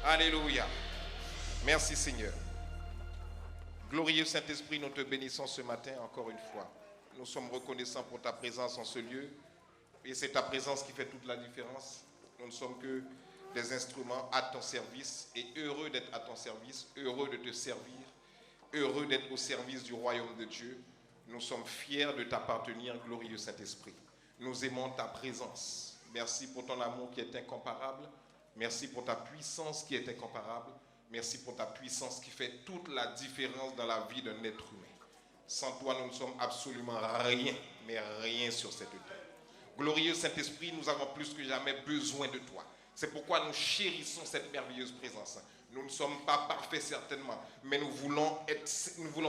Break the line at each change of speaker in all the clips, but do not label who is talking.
Alléluia. Merci Seigneur. Glorieux Saint-Esprit, nous te bénissons ce matin encore une fois. Nous sommes reconnaissants pour ta présence en ce lieu. Et c'est ta présence qui fait toute la différence. Nous ne sommes que des instruments à ton service et heureux d'être à ton service, heureux de te servir, heureux d'être au service du royaume de Dieu. Nous sommes fiers de t'appartenir, glorieux Saint-Esprit. Nous aimons ta présence. Merci pour ton amour qui est incomparable. Merci pour ta puissance qui est incomparable. Merci pour ta puissance qui fait toute la différence dans la vie d'un être humain. Sans toi, nous ne sommes absolument rien, mais rien sur cette terre. Glorieux Saint-Esprit, nous avons plus que jamais besoin de toi. C'est pourquoi nous chérissons cette merveilleuse présence. Nous ne sommes pas parfaits certainement, mais nous voulons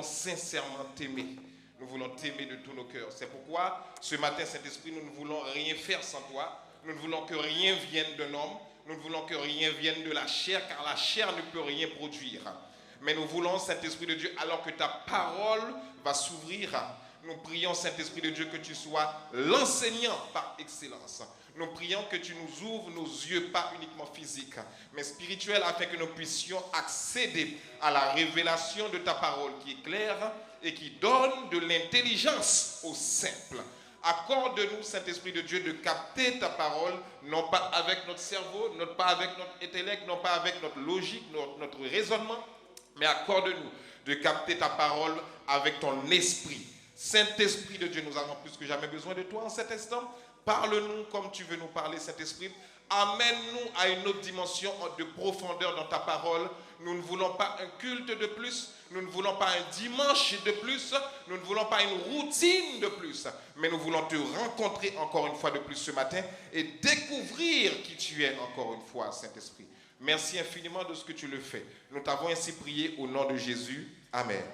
sincèrement t'aimer. Nous voulons t'aimer de tous nos cœurs. C'est pourquoi ce matin, Saint-Esprit, nous ne voulons rien faire sans toi. Nous ne voulons que rien vienne d'un homme. Nous ne voulons que rien vienne de la chair, car la chair ne peut rien produire. Mais nous voulons, Saint-Esprit de Dieu, alors que ta parole va s'ouvrir, nous prions, Saint-Esprit de Dieu, que tu sois l'enseignant par excellence. Nous prions que tu nous ouvres nos yeux, pas uniquement physiques, mais spirituels, afin que nous puissions accéder à la révélation de ta parole qui est claire et qui donne de l'intelligence aux simples. Accorde-nous, Saint-Esprit de Dieu, de capter ta parole, non pas avec notre cerveau, non pas avec notre intellect, non pas avec notre logique, notre raisonnement, mais accorde-nous de capter ta parole avec ton esprit. Saint-Esprit de Dieu, nous avons plus que jamais besoin de toi en cet instant. Parle-nous comme tu veux nous parler, Saint-Esprit. Amène-nous à une autre dimension de profondeur dans ta parole. Nous ne voulons pas un culte de plus. Nous ne voulons pas un dimanche de plus. Nous ne voulons pas une routine de plus. Mais nous voulons te rencontrer encore une fois de plus ce matin et découvrir qui tu es encore une fois, Saint-Esprit. Merci infiniment de ce que tu le fais. Nous t'avons ainsi prié au nom de Jésus. Amen.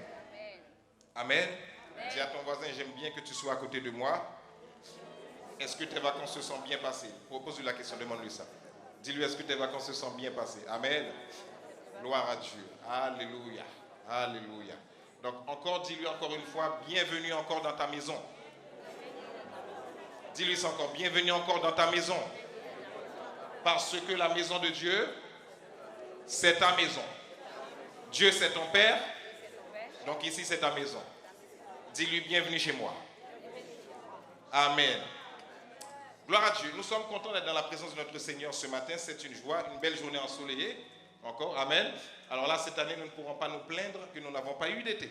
Amen. Dis à ton voisin, j'aime bien que tu sois à côté de moi. Est-ce que tes vacances se sont bien passées? Propose-lui la question, demande-lui ça. Dis-lui, est-ce que tes vacances se sont bien passées? Amen. Gloire à Dieu. Alléluia. Alléluia. Donc encore, dis-lui encore une fois, bienvenue encore dans ta maison. Dis-lui ça encore, bienvenue encore dans ta maison. Parce que la maison de Dieu, c'est ta maison. Dieu, c'est ton Père. Donc ici, c'est ta maison. Dis-lui, bienvenue chez moi. Amen. Gloire à Dieu. Nous sommes contents d'être dans la présence de notre Seigneur ce matin. C'est une joie, une belle journée ensoleillée. Encore. Amen. Alors là, cette année, nous ne pourrons pas nous plaindre que nous n'avons pas eu d'été.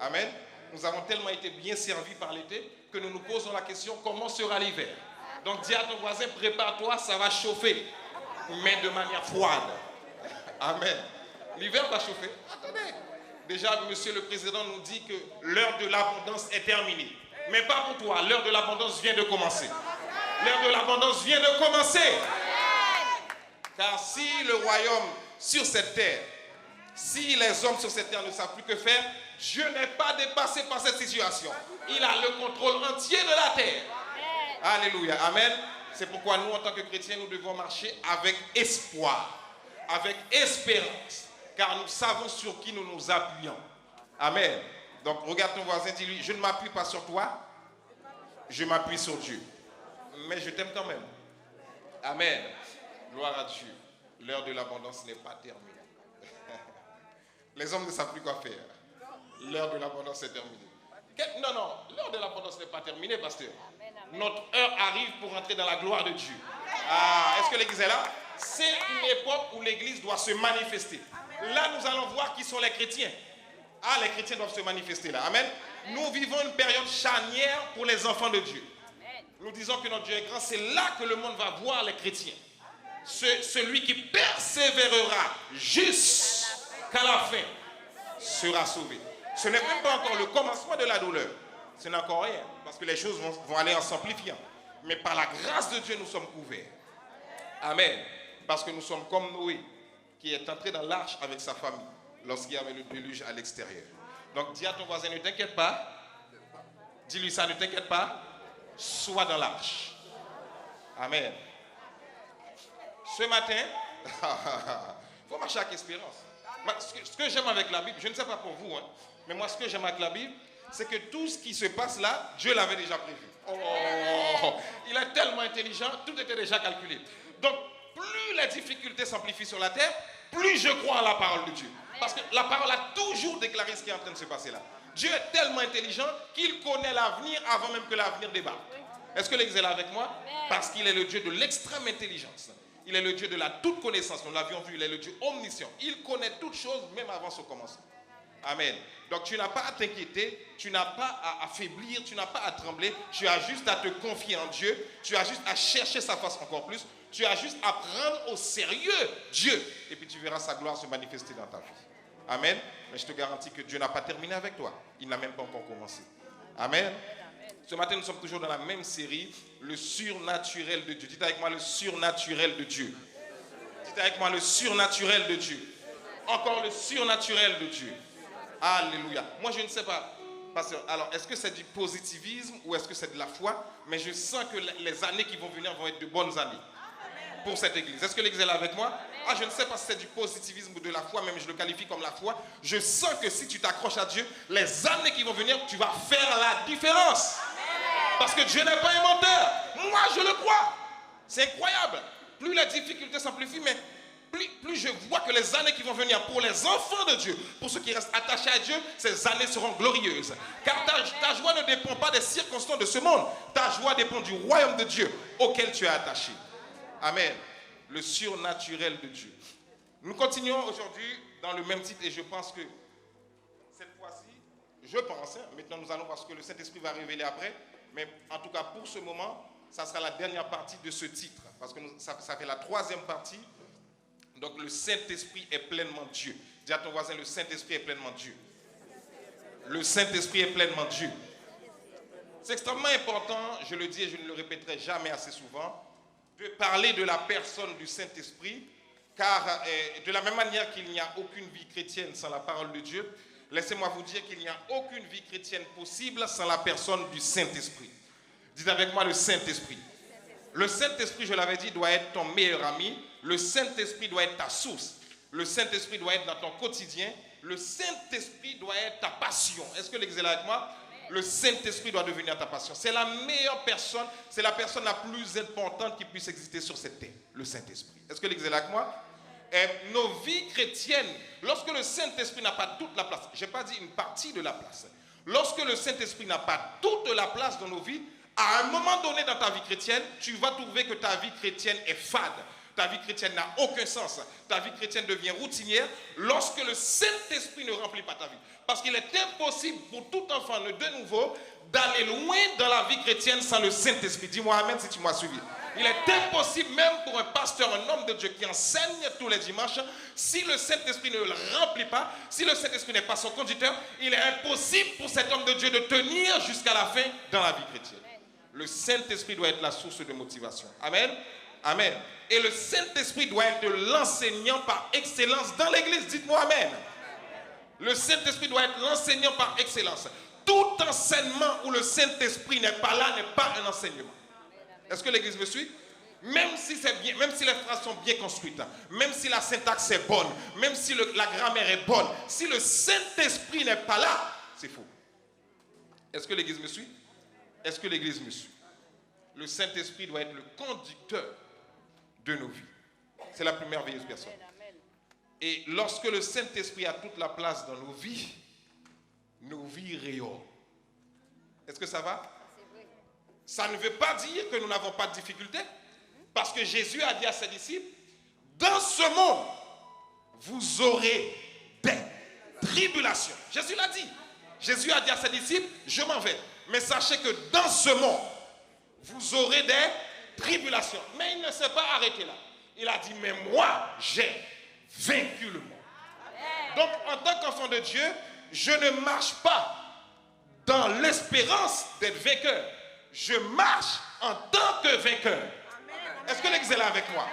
Amen. Nous avons tellement été bien servis par l'été que nous nous posons la question, comment sera l'hiver? Donc dis à ton voisin, prépare-toi, ça va chauffer. Mais de manière froide. Amen. L'hiver va chauffer. Attendez. Déjà, monsieur le président nous dit que l'heure de l'abondance est terminée. Mais pas pour toi, l'heure de l'abondance vient de commencer. L'heure de l'abondance vient de commencer. Car si le royaume sur cette terre, si les hommes sur cette terre ne savent plus que faire, Dieu n'est pas dépassé par cette situation. Il a le contrôle entier de la terre. Alléluia. Amen. C'est pourquoi nous, en tant que chrétiens, nous devons marcher avec espoir, avec espérance. Car nous savons sur qui nous nous appuyons. Amen. Donc regarde ton voisin, dis-lui, je ne m'appuie pas sur toi, je m'appuie sur Dieu. Mais je t'aime quand même. Amen. Gloire à Dieu. L'heure de l'abondance n'est pas terminée. Les hommes ne savent plus quoi faire. L'heure de l'abondance est terminée. Non, l'heure de l'abondance n'est pas terminée, pasteur. Notre heure arrive pour entrer dans la gloire de Dieu. Ah, est-ce que l'église est là? C'est une époque où l'église doit se manifester. Là, nous allons voir qui sont les chrétiens. Ah, les chrétiens doivent se manifester là. Amen. Nous vivons une période charnière pour les enfants de Dieu. Nous disons que notre Dieu est grand. C'est là que le monde va voir les chrétiens. Celui qui persévérera jusqu'à la fin sera sauvé. Ce n'est même pas encore le commencement de la douleur. Ce n'est encore rien. Parce que les choses vont aller en s'amplifiant. Mais par la grâce de Dieu, nous sommes couverts. Amen. Parce que nous sommes comme Noé, qui est entré dans l'arche avec sa famille lorsqu'il y avait le déluge à l'extérieur. Donc dis à ton voisin, ne t'inquiète pas. Dis-lui ça, ne t'inquiète pas. Sois dans l'arche. Amen. Ce matin, il faut marcher avec espérance. Ce que j'aime avec la Bible, je ne sais pas pour vous, mais moi ce que j'aime avec la Bible, c'est que tout ce qui se passe là, Dieu l'avait déjà prévu. Oh, il est tellement intelligent, tout était déjà calculé. Donc, plus les difficultés s'amplifient sur la terre, plus je crois à la parole de Dieu. Parce que la parole a toujours déclaré ce qui est en train de se passer là. Dieu est tellement intelligent qu'il connaît l'avenir avant même que l'avenir débarque. Est-ce que l'Église est là avec moi? Parce qu'il est le Dieu de l'extrême intelligence. Il est le Dieu de la toute connaissance. Nous l'avions vu, il est le Dieu omniscient. Il connaît toutes choses même avant son commencement. Amen. Donc tu n'as pas à t'inquiéter, tu n'as pas à affaiblir, tu n'as pas à trembler. Tu as juste à te confier en Dieu. Tu as juste à chercher sa face encore plus. Tu as juste à prendre au sérieux Dieu. Et puis tu verras sa gloire se manifester dans ta vie. Amen. Mais je te garantis que Dieu n'a pas terminé avec toi. Il n'a même pas encore commencé. Amen. Ce matin, nous sommes toujours dans la même série, le surnaturel de Dieu. Dites avec moi le surnaturel de Dieu. Dites avec moi le surnaturel de Dieu. Encore le surnaturel de Dieu. Alléluia. Moi, je ne sais pas. Alors, est-ce que c'est du positivisme ou est-ce que c'est de la foi? Mais je sens que les années qui vont venir vont être de bonnes années pour cette église. Est-ce que l'église est là avec moi? Je ne sais pas si c'est du positivisme ou de la foi, même je le qualifie comme la foi. Je sens que si tu t'accroches à Dieu, les années qui vont venir, tu vas faire la différence. Parce que Dieu n'est pas un menteur. Moi, je le crois. C'est incroyable. Plus la difficulté s'amplifie, mais plus je vois que les années qui vont venir pour les enfants de Dieu, pour ceux qui restent attachés à Dieu, ces années seront glorieuses. Car ta joie ne dépend pas des circonstances de ce monde. Ta joie dépend du royaume de Dieu auquel tu es attaché. Amen. Le surnaturel de Dieu. Nous continuons aujourd'hui dans le même titre et je pense que cette fois-ci, maintenant nous allons voir ce que le Saint-Esprit va révéler après, mais en tout cas pour ce moment, ça sera la dernière partie de ce titre, parce que ça fait la troisième partie. Donc le Saint-Esprit est pleinement Dieu. Dis à ton voisin, le Saint-Esprit est pleinement Dieu. Le Saint-Esprit est pleinement Dieu. C'est extrêmement important, je le dis et je ne le répéterai jamais assez souvent, de parler de la personne du Saint-Esprit, car de la même manière qu'il n'y a aucune vie chrétienne sans la parole de Dieu, laissez-moi vous dire qu'il n'y a aucune vie chrétienne possible sans la personne du Saint-Esprit. Dites avec moi le Saint-Esprit. Le Saint-Esprit, je l'avais dit, doit être ton meilleur ami. Le Saint-Esprit doit être ta source. Le Saint-Esprit doit être dans ton quotidien. Le Saint-Esprit doit être ta passion. Est-ce que l'église est là avec moi? Le Saint-Esprit doit devenir ta passion. C'est la meilleure personne, c'est la personne la plus importante qui puisse exister sur cette terre. Le Saint-Esprit. Est-ce que l'église est là avec moi? Et nos vies chrétiennes, lorsque le Saint-Esprit n'a pas toute la place, je n'ai pas dit une partie de la place. Lorsque le Saint-Esprit n'a pas toute la place dans nos vies, à un moment donné dans ta vie chrétienne, tu vas trouver que ta vie chrétienne est fade. Ta vie chrétienne n'a aucun sens. Ta vie chrétienne devient routinière lorsque le Saint-Esprit ne remplit pas ta vie. Parce qu'il est impossible pour tout enfant de nouveau d'aller loin dans la vie chrétienne sans le Saint-Esprit. Dis-moi amen si tu m'as suivi. Il est impossible même pour un pasteur, un homme de Dieu qui enseigne tous les dimanches, si le Saint-Esprit ne le remplit pas, si le Saint-Esprit n'est pas son conducteur, il est impossible pour cet homme de Dieu de tenir jusqu'à la fin dans la vie chrétienne. Le Saint-Esprit doit être la source de motivation. Amen. Amen. Et le Saint-Esprit doit être l'enseignant par excellence dans l'église. Dites-moi amen. Le Saint-Esprit doit être l'enseignant par excellence. Tout enseignement où le Saint-Esprit n'est pas là n'est pas un enseignement. Est-ce que l'église me suit? Même si c'est bien, même si les phrases sont bien construites, même si la syntaxe est bonne, même si la grammaire est bonne, si le Saint-Esprit n'est pas là, c'est faux. Est-ce que l'église me suit? Est-ce que l'église me suit? Le Saint-Esprit doit être le conducteur de nos vies. C'est la plus merveilleuse personne. Et lorsque le Saint-Esprit a toute la place dans nos vies rayonnent. Est-ce que ça va? Ça ne veut pas dire que nous n'avons pas de difficultés. Parce que Jésus a dit à ses disciples, dans ce monde, vous aurez des tribulations. Jésus l'a dit. Jésus a dit à ses disciples, je m'en vais. Mais sachez que dans ce monde, vous aurez des tribulations. Mais il ne s'est pas arrêté là. Il a dit, mais moi, j'ai vaincu le monde. Donc, en tant qu'enfant de Dieu, je ne marche pas dans l'espérance d'être vainqueur. Je marche en tant que vainqueur. Est-ce que l'église est là avec moi?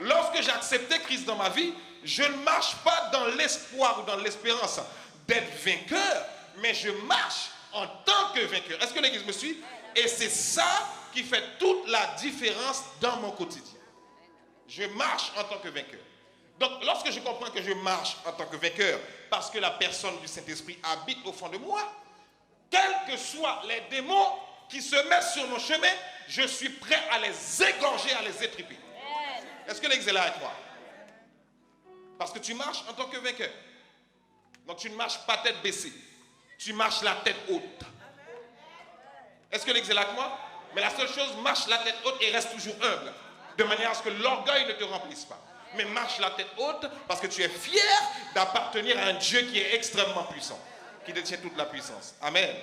Lorsque j'ai accepté Christ dans ma vie, je ne marche pas dans l'espoir ou dans l'espérance d'être vainqueur, mais je marche en tant que vainqueur. Est-ce que l'église me suit? Et c'est ça qui fait toute la différence dans mon quotidien. Je marche en tant que vainqueur. Donc, lorsque je comprends que je marche en tant que vainqueur, parce que la personne du Saint-Esprit habite au fond de moi, quels que soient les démons qui se mettent sur mon chemin, je suis prêt à les égorger, à les étriper. Est-ce que l'église est là avec moi? Parce que tu marches en tant que vainqueur. Donc tu ne marches pas tête baissée. Tu marches la tête haute. Est-ce que l'ex est là avec moi? Mais la seule chose, marche la tête haute et reste toujours humble. De manière à ce que l'orgueil ne te remplisse pas. Mais marche la tête haute parce que tu es fier d'appartenir à un Dieu qui est extrêmement puissant. Qui détient toute la puissance. Amen.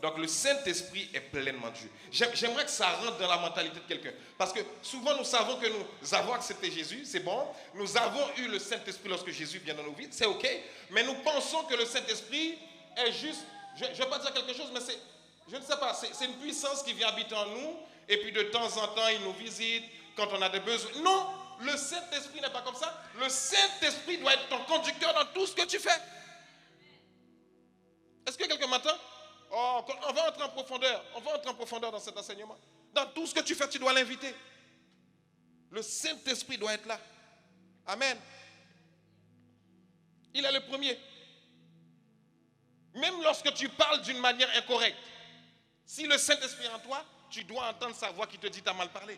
Donc le Saint-Esprit est pleinement Dieu. J'aimerais que ça rentre dans la mentalité de quelqu'un. Parce que souvent nous savons que nous avons accepté Jésus, c'est bon. Nous avons eu le Saint-Esprit lorsque Jésus vient dans nos vies, c'est ok. Mais nous pensons que le Saint-Esprit est juste, je ne vais pas dire quelque chose, mais c'est, je ne sais pas, c'est une puissance qui vient habiter en nous. Et puis de temps en temps, il nous visite quand on a des besoins. Non, le Saint-Esprit n'est pas comme ça. Le Saint-Esprit doit être ton conducteur dans tout ce que tu fais. Est-ce que quelqu'un m'entend? Oh, on va entrer en profondeur. On va entrer en profondeur dans cet enseignement. Dans tout ce que tu fais, tu dois l'inviter. Le Saint-Esprit doit être là. Amen. Il est le premier. Même lorsque tu parles d'une manière incorrecte, si le Saint-Esprit est en toi, tu dois entendre sa voix qui te dit tu as mal parlé.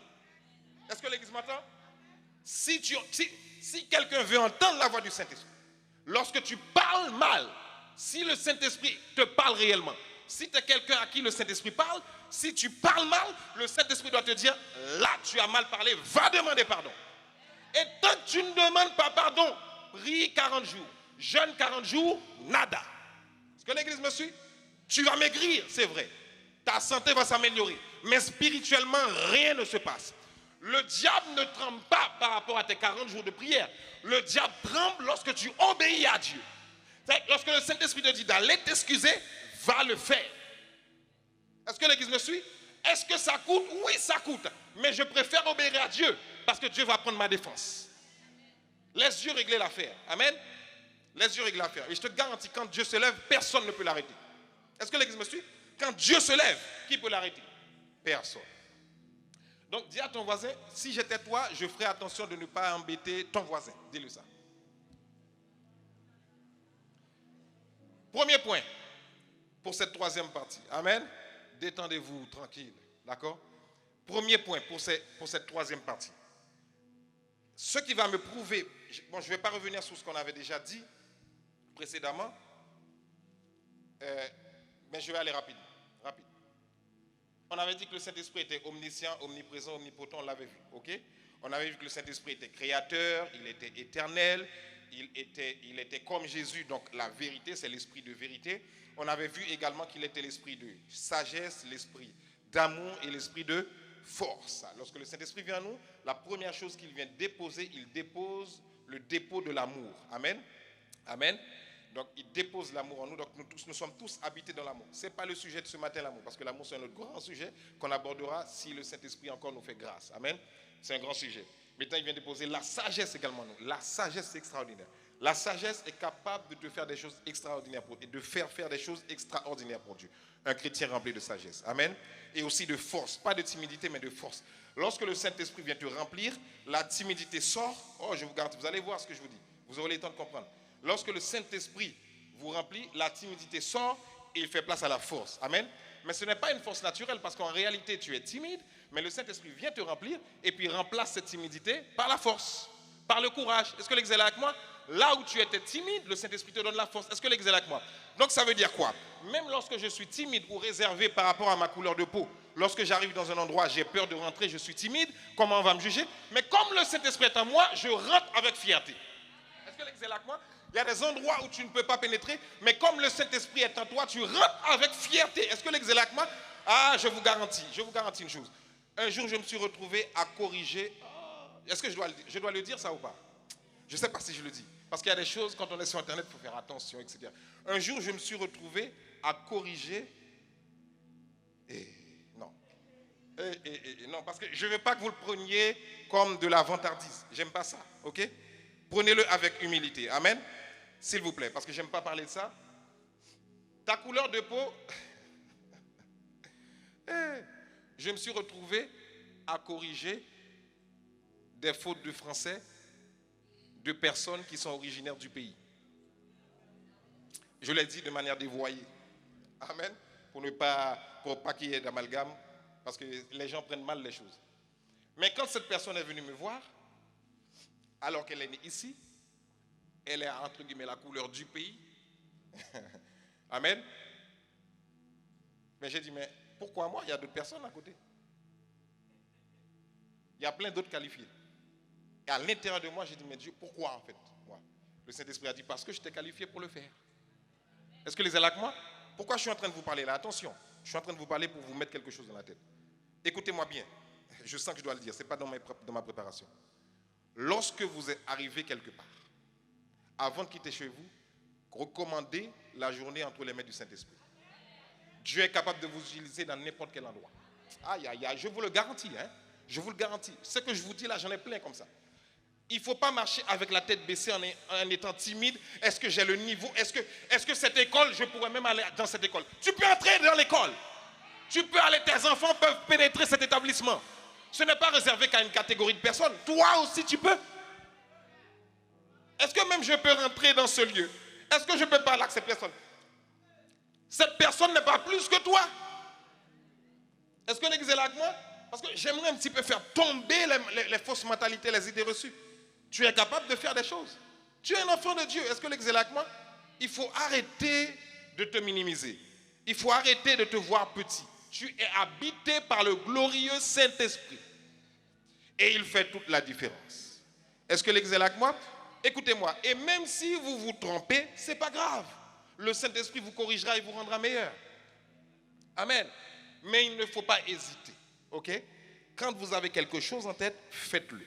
Est-ce que l'église m'entend? Si quelqu'un veut entendre la voix du Saint-Esprit, lorsque tu parles mal, si le Saint-Esprit te parle réellement, si tu es quelqu'un à qui le Saint-Esprit parle, si tu parles mal, le Saint-Esprit doit te dire, là tu as mal parlé, va demander pardon. Et tant que tu ne demandes pas pardon, prie 40 jours, jeûne 40 jours, nada. Est-ce que l'église me suit? Tu vas maigrir, c'est vrai. Ta santé va s'améliorer. Mais spirituellement, rien ne se passe. Le diable ne tremble pas par rapport à tes 40 jours de prière. Le diable tremble lorsque tu obéis à Dieu. Lorsque le Saint-Esprit te dit d'aller t'excuser, va le faire. Est-ce que l'église me suit? Est-ce que ça coûte? Oui, ça coûte. Mais je préfère obéir à Dieu parce que Dieu va prendre ma défense. Laisse Dieu régler l'affaire. Amen. Laisse Dieu régler l'affaire. Et je te garantis, quand Dieu se lève, personne ne peut l'arrêter. Est-ce que l'église me suit? Quand Dieu se lève, qui peut l'arrêter? Personne. Donc dis à ton voisin, si j'étais toi, je ferais attention de ne pas embêter ton voisin. Dis-lui ça. Premier point pour cette troisième partie. Amen. Détendez-vous tranquille. D'accord? Premier point pour cette troisième partie. Ce qui va me prouver, bon, je ne vais pas revenir sur ce qu'on avait déjà dit précédemment, mais je vais aller rapide. On avait dit que le Saint-Esprit était omniscient, omniprésent, omnipotent, on l'avait vu, ok? On avait vu que le Saint-Esprit était créateur, il était éternel, il était comme Jésus, donc la vérité, c'est l'esprit de vérité. On avait vu également qu'il était l'esprit de sagesse, l'esprit d'amour et l'esprit de force. Lorsque le Saint-Esprit vient à nous, la première chose qu'il vient déposer, il dépose le dépôt de l'amour. Amen. Amen. Donc il dépose l'amour en nous, donc nous sommes tous habités dans l'amour. Ce n'est pas le sujet de ce matin, l'amour, parce que l'amour c'est un autre grand sujet qu'on abordera si le Saint-Esprit encore nous fait grâce. Amen. C'est un grand sujet. Maintenant il vient déposer la sagesse également en nous. La sagesse c'est extraordinaire. La sagesse est capable de te faire des choses extraordinaires et de faire des choses extraordinaires pour Dieu. Un chrétien rempli de sagesse. Amen. Et aussi de force. Pas de timidité, mais de force. Lorsque le Saint-Esprit vient te remplir, la timidité sort. Oh, je vous garantis, vous allez voir ce que je vous dis. Vous aurez le temps de comprendre. Lorsque le Saint-Esprit vous remplit, la timidité sort et il fait place à la force. Amen. Mais ce n'est pas une force naturelle parce qu'en réalité, tu es timide, mais le Saint-Esprit vient te remplir et puis remplace cette timidité par la force, par le courage. Est-ce que l'exemple est là avec moi? Là où tu étais timide, le Saint-Esprit te donne la force. Est-ce que l'exemple est là avec moi? Donc ça veut dire quoi? Même lorsque je suis timide ou réservé par rapport à ma couleur de peau, lorsque j'arrive dans un endroit, j'ai peur de rentrer, je suis timide, comment on va me juger? Mais comme le Saint-Esprit est en moi, je rentre avec fierté. Est-ce que l'exemple est là avec moi? Il y a des endroits où tu ne peux pas pénétrer, mais comme le Saint-Esprit est en toi, tu rentres avec fierté. Est-ce que l'exemple est là avec moi? Ah, je vous garantis une chose. Un jour, je me suis retrouvé à corriger. Est-ce que je dois le dire ça ou pas? Je ne sais pas si je le dis. Parce qu'il y a des choses, quand on est sur Internet, il faut faire attention, etc. Un jour, je me suis retrouvé à corriger. Non, parce que je ne veux pas que vous le preniez comme de la vantardise. J'aime pas ça, ok? Prenez-le avec humilité. Amen. S'il vous plaît, parce que j'aime pas parler de ça. Ta couleur de peau, je me suis retrouvé à corriger des fautes de français de personnes qui sont originaires du pays. Je l'ai dit de manière dévoyée. Amen. Pour pas qu'il y ait d'amalgame, parce que les gens prennent mal les choses. Mais quand cette personne est venue me voir, alors qu'elle est née ici, elle est entre guillemets la couleur du pays. Amen. Mais j'ai dit, mais pourquoi moi? Il y a d'autres personnes à côté. Il y a plein d'autres qualifiés. Et à l'intérieur de moi, j'ai dit, mais Dieu, pourquoi en fait moi? Le Saint-Esprit a dit, parce que je t'ai qualifié pour le faire. Est-ce que les êtes là avec moi? Pourquoi je suis en train de vous parler là? Attention, je suis en train de vous parler pour vous mettre quelque chose dans la tête. Écoutez-moi bien. Je sens que je dois le dire, ce n'est pas dans ma préparation. Lorsque vous êtes arrivé quelque part, avant de quitter chez vous, recommandez la journée entre les mains du Saint-Esprit. Dieu est capable de vous utiliser dans n'importe quel endroit. Aïe, aïe, aïe, je vous le garantis. Hein? Je vous le garantis. Ce que je vous dis là, j'en ai plein comme ça. Il ne faut pas marcher avec la tête baissée en étant timide. Est-ce que j'ai le niveau? Est-ce que cette école, je pourrais même aller dans cette école? Tu peux entrer dans l'école. Tu peux aller, tes enfants peuvent pénétrer cet établissement. Ce n'est pas réservé qu'à une catégorie de personnes. Toi aussi, tu peux. Est-ce que même je peux rentrer dans ce lieu? Est-ce que je peux parler avec cette personne? Cette personne n'est pas plus que toi. Est-ce que l'église est là avec moi? Parce que j'aimerais un petit peu faire tomber les fausses mentalités, les idées reçues. Tu es capable de faire des choses. Tu es un enfant de Dieu. Est-ce que l'église est là avec moi? Il faut arrêter de te minimiser. Il faut arrêter de te voir petit. Tu es habité par le glorieux Saint-Esprit. Et il fait toute la différence. Est-ce que l'église est là avec moi? Écoutez-moi. Et même si vous vous trompez, ce n'est pas grave. Le Saint-Esprit vous corrigera et vous rendra meilleur. Amen. Mais il ne faut pas hésiter. Ok? Quand vous avez quelque chose en tête, faites-le.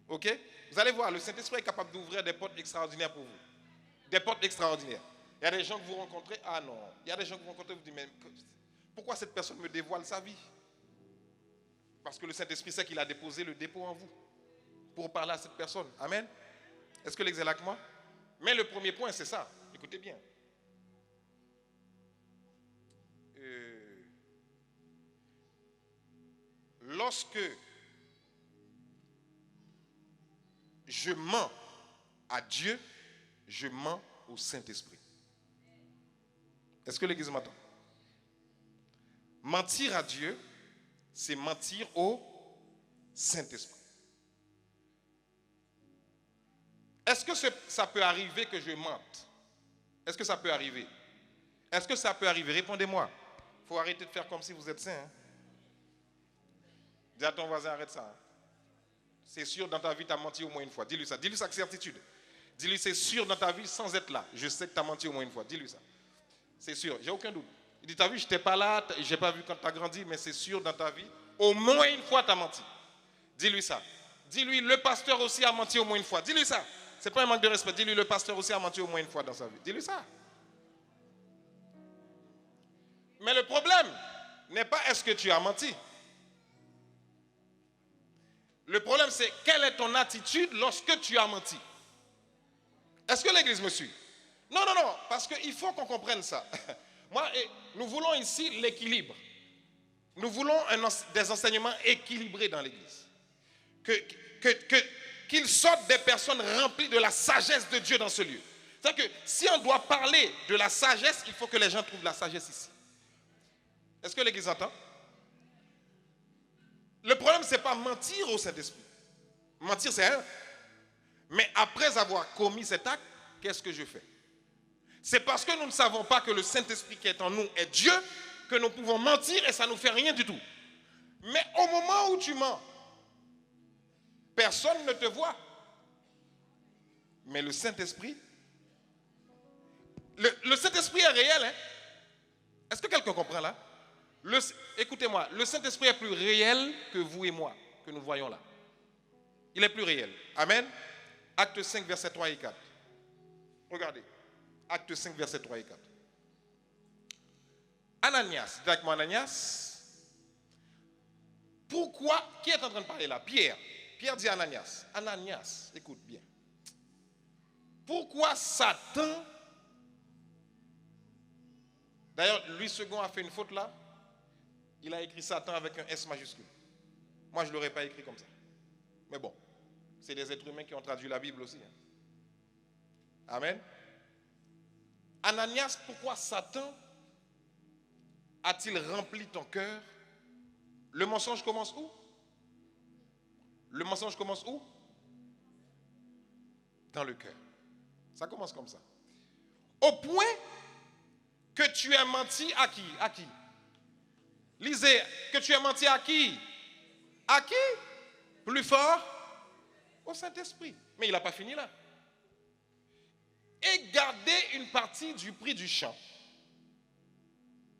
Ok? Vous allez voir, le Saint-Esprit est capable d'ouvrir des portes extraordinaires pour vous. Des portes extraordinaires. Il y a des gens que vous rencontrez, ah non. Il y a des gens que vous rencontrez, vous dites, mais pourquoi cette personne me dévoile sa vie? Parce que le Saint-Esprit sait qu'il a déposé le dépôt en vous pour parler à cette personne. Amen. Est-ce que l'exemple est avec moi? Mais le premier point, c'est ça. Écoutez bien. Lorsque je mens à Dieu, je mens au Saint-Esprit. Est-ce que l'église m'entend? Mentir à Dieu, c'est mentir au Saint-Esprit. Est-ce que ça peut arriver que je mente? Est-ce que ça peut arriver? Est-ce que ça peut arriver? Répondez-moi. Il faut arrêter de faire comme si vous êtes saint. Hein? Dis à ton voisin, arrête ça. Hein? C'est sûr, dans ta vie, tu as menti au moins une fois. Dis-lui ça. Dis-lui ça avec certitude. Dis-lui, c'est sûr dans ta vie, sans être là. Je sais que tu as menti au moins une fois. Dis-lui ça. C'est sûr, j'ai aucun doute. Il dit, tu as vu, je n'étais pas là, je n'ai pas vu quand tu as grandi, mais c'est sûr dans ta vie, au moins une fois, tu as menti. Dis-lui ça. Dis-lui, le pasteur aussi a menti au moins une fois. Dis-lui ça. Ce n'est pas un manque de respect. Dis-lui, le pasteur aussi a menti au moins une fois dans sa vie. Dis-lui ça. Mais le problème n'est pas est-ce que tu as menti. Le problème, c'est quelle est ton attitude lorsque tu as menti. Est-ce que l'église me suit? Non, non, non, parce qu'il faut qu'on comprenne ça. Moi, nous voulons ici l'équilibre. Nous voulons des enseignements équilibrés dans l'église. Qu'il sorte des personnes remplies de la sagesse de Dieu dans ce lieu. C'est-à-dire que si on doit parler de la sagesse, il faut que les gens trouvent la sagesse ici. Est-ce que l'église entend? Le problème, ce n'est pas mentir au Saint-Esprit. Mentir, c'est un. Mais après avoir commis cet acte, qu'est-ce que je fais? C'est parce que nous ne savons pas que le Saint-Esprit qui est en nous est Dieu que nous pouvons mentir et ça ne nous fait rien du tout. Mais au moment où tu mens, personne ne te voit. Mais le Saint-Esprit, le Saint-Esprit est réel. Hein? Est-ce que quelqu'un comprend là? Écoutez-moi, le Saint-Esprit est plus réel que vous et moi, que nous voyons là. Il est plus réel. Amen. Acte 5, versets 3 et 4. Regardez. Acte 5, versets 3 et 4. Ananias, dis avec moi Ananias. Pourquoi? Qui est en train de parler là? Pierre. Pierre dit à Ananias. Ananias, écoute bien. Pourquoi Satan... D'ailleurs, Louis II a fait une faute là. Il a écrit Satan avec un S majuscule. Moi, je ne l'aurais pas écrit comme ça. Mais bon, c'est des êtres humains qui ont traduit la Bible aussi. Hein. Amen. Ananias, pourquoi Satan a-t-il rempli ton cœur? Le mensonge commence où? Le mensonge commence où? Dans le cœur. Ça commence comme ça. Au point que tu as menti à qui? À qui? Lisez, que tu as menti à qui? À qui? Plus fort? Au Saint-Esprit. Mais il n'a pas fini là. Et garder une partie du prix du champ.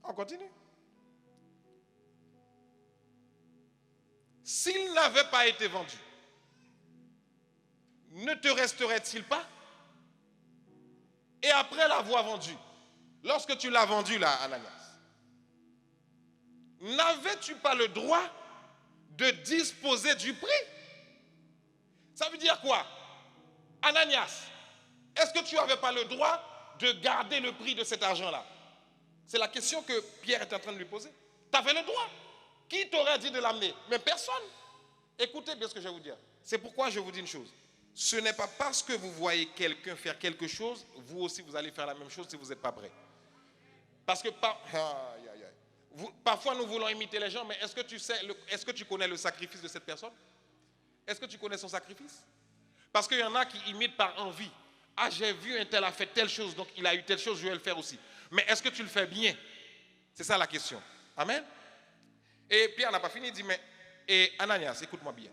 On continue. S'il n'avait pas été vendu, ne te resterait-il pas? Et après l'avoir vendu, lorsque tu l'as vendu là, Ananias, n'avais-tu pas le droit de disposer du prix? Ça veut dire quoi? Ananias, est-ce que tu n'avais pas le droit de garder le prix de cet argent-là? C'est la question que Pierre est en train de lui poser. Tu avais le droit. Qui t'aurait dit de l'amener? Mais personne. Écoutez bien ce que je vais vous dire. C'est pourquoi je vous dis une chose. Ce n'est pas parce que vous voyez quelqu'un faire quelque chose, vous aussi vous allez faire la même chose si vous n'êtes pas prêt. Parce que parfois nous voulons imiter les gens, mais est-ce que tu connais le sacrifice de cette personne? Est-ce que tu connais son sacrifice? Parce qu'il y en a qui imitent par envie. Ah, j'ai vu un tel a fait telle chose, donc il a eu telle chose, je vais le faire aussi. Mais est-ce que tu le fais bien? C'est ça la question. Amen. Et Pierre n'a pas fini, il dit, mais et Ananias, écoute-moi bien.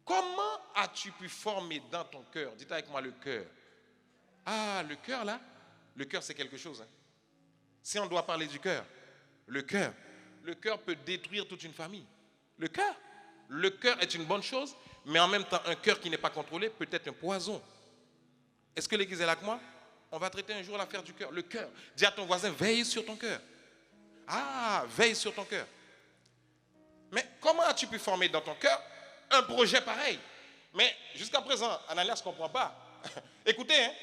Comment as-tu pu former dans ton cœur? Dites avec moi le cœur. Ah, le cœur là, le cœur c'est quelque chose. Hein. Si on doit parler du cœur le cœur peut détruire toute une famille. Le cœur est une bonne chose, mais en même temps, un cœur qui n'est pas contrôlé peut être un poison. Est-ce que l'église est là avec moi? On va traiter un jour l'affaire du cœur. Le cœur. Dis à ton voisin, veille sur ton cœur. Ah, veille sur ton cœur. Mais comment as-tu pu former dans ton cœur un projet pareil? Mais jusqu'à présent, Ananias ne comprend pas. Écoutez, hein,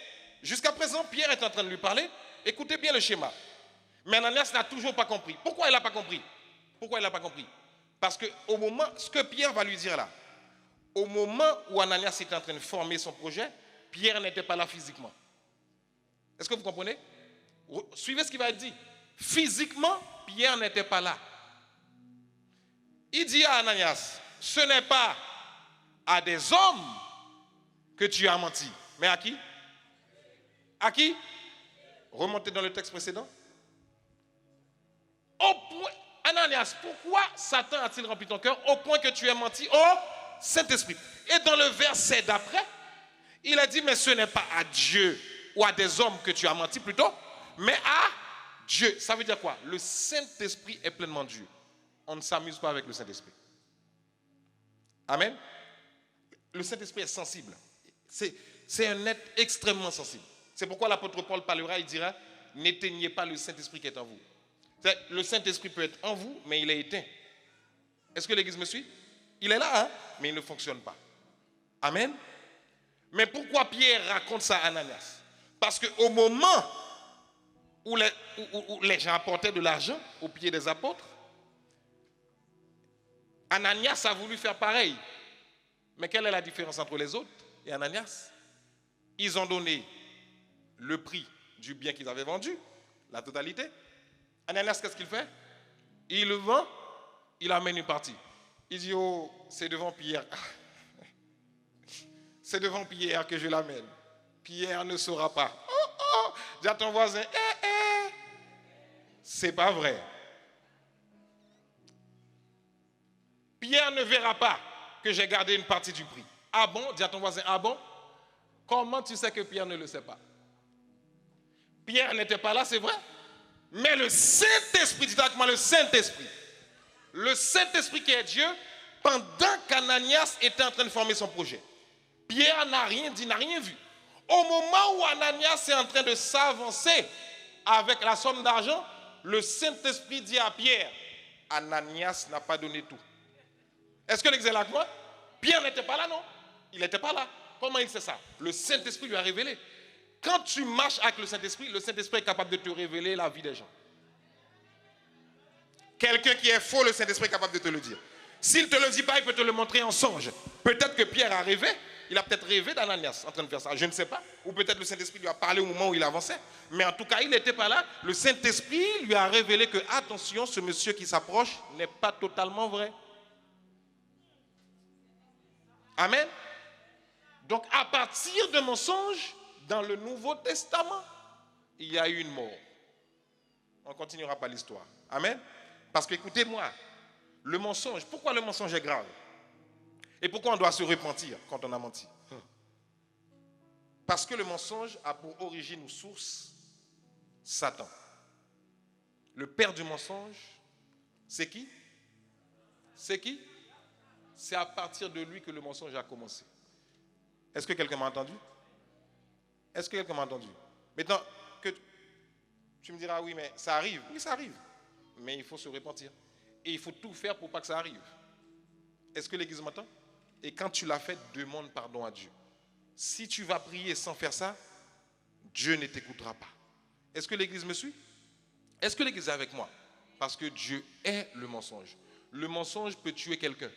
jusqu'à présent, Pierre est en train de lui parler. Écoutez bien le schéma. Mais Ananias n'a toujours pas compris. Pourquoi il n'a pas compris? Pourquoi il n'a pas compris? Parce qu'au moment, ce que Pierre va lui dire là, au moment où Ananias était en train de former son projet, Pierre n'était pas là physiquement. Est-ce que vous comprenez? Suivez ce qui va être dit. Physiquement, Pierre n'était pas là. Il dit à Ananias, ce n'est pas à des hommes que tu as menti. Mais à qui? À qui? Remontez dans le texte précédent. Au point, Ananias, pourquoi Satan a-t-il rempli ton cœur au point que tu aies menti au Saint-Esprit? Et dans le verset d'après, il a dit, mais ce n'est pas à Dieu ou à des hommes que tu as menti plutôt, mais à Dieu. Ça veut dire quoi? Le Saint-Esprit est pleinement Dieu. On ne s'amuse pas avec le Saint-Esprit. Amen. Le Saint-Esprit est sensible. C'est un être extrêmement sensible. C'est pourquoi l'apôtre Paul parlera, il dira, n'éteignez pas le Saint-Esprit qui est en vous. Le Saint-Esprit peut être en vous, mais il est éteint. Est-ce que l'église me suit? Il est là, hein, mais il ne fonctionne pas. Amen. Mais pourquoi Pierre raconte ça à Ananias? Parce qu'au moment où les gens apportaient de l'argent aux pieds des apôtres, Ananias a voulu faire pareil. Mais quelle est la différence entre les autres et Ananias? Ils ont donné le prix du bien qu'ils avaient vendu, la totalité. Ananias, qu'est-ce qu'il fait? Il le vend, il amène une partie. Il dit, oh, c'est devant Pierre. C'est devant Pierre que je l'amène. Pierre ne saura pas. Oh, oh, dis à ton voisin, c'est pas vrai. Pierre ne verra pas que j'ai gardé une partie du prix. Ah bon? Dis à ton voisin, ah bon? Comment tu sais que Pierre ne le sait pas? Pierre n'était pas là, c'est vrai. Mais le Saint-Esprit, dis avec moi, le Saint-Esprit qui est Dieu, pendant qu'Ananias était en train de former son projet, Pierre n'a rien dit, n'a rien vu. Au moment où Ananias est en train de s'avancer avec la somme d'argent, le Saint-Esprit dit à Pierre, Ananias n'a pas donné tout. Est-ce que l'église est là avec moi? Pierre n'était pas là, non? Il n'était pas là. Comment il sait ça? Le Saint-Esprit lui a révélé. Quand tu marches avec le Saint-Esprit est capable de te révéler la vie des gens. Quelqu'un qui est faux, le Saint-Esprit est capable de te le dire. S'il ne te le dit pas, il peut te le montrer en songe. Peut-être que Pierre a rêvé, il a peut-être rêvé d'Ananias en train de faire ça, je ne sais pas. Ou peut-être le Saint-Esprit lui a parlé au moment où il avançait. Mais en tout cas, il n'était pas là. Le Saint-Esprit lui a révélé que, attention, ce monsieur qui s'approche n'est pas totalement vrai. Amen. Donc, à partir de mon songe, dans le Nouveau Testament, il y a eu une mort. On ne continuera pas l'histoire. Amen. Parce que écoutez-moi, le mensonge, pourquoi le mensonge est grave? Et pourquoi on doit se repentir quand on a menti? Parce que le mensonge a pour origine ou source Satan. Le père du mensonge, c'est qui? C'est qui? C'est à partir de lui que le mensonge a commencé. Est-ce que quelqu'un m'a entendu? Est-ce que quelqu'un m'a entendu? Maintenant, que tu me diras, oui, mais ça arrive. Oui, ça arrive. Mais il faut se repentir. Et il faut tout faire pour pas que ça arrive. Est-ce que l'Église m'entend? Et quand tu l'as fait, demande pardon à Dieu. Si tu vas prier sans faire ça, Dieu ne t'écoutera pas. Est-ce que l'Église me suit? Est-ce que l'Église est avec moi? Parce que Dieu est le mensonge. Le mensonge peut tuer quelqu'un.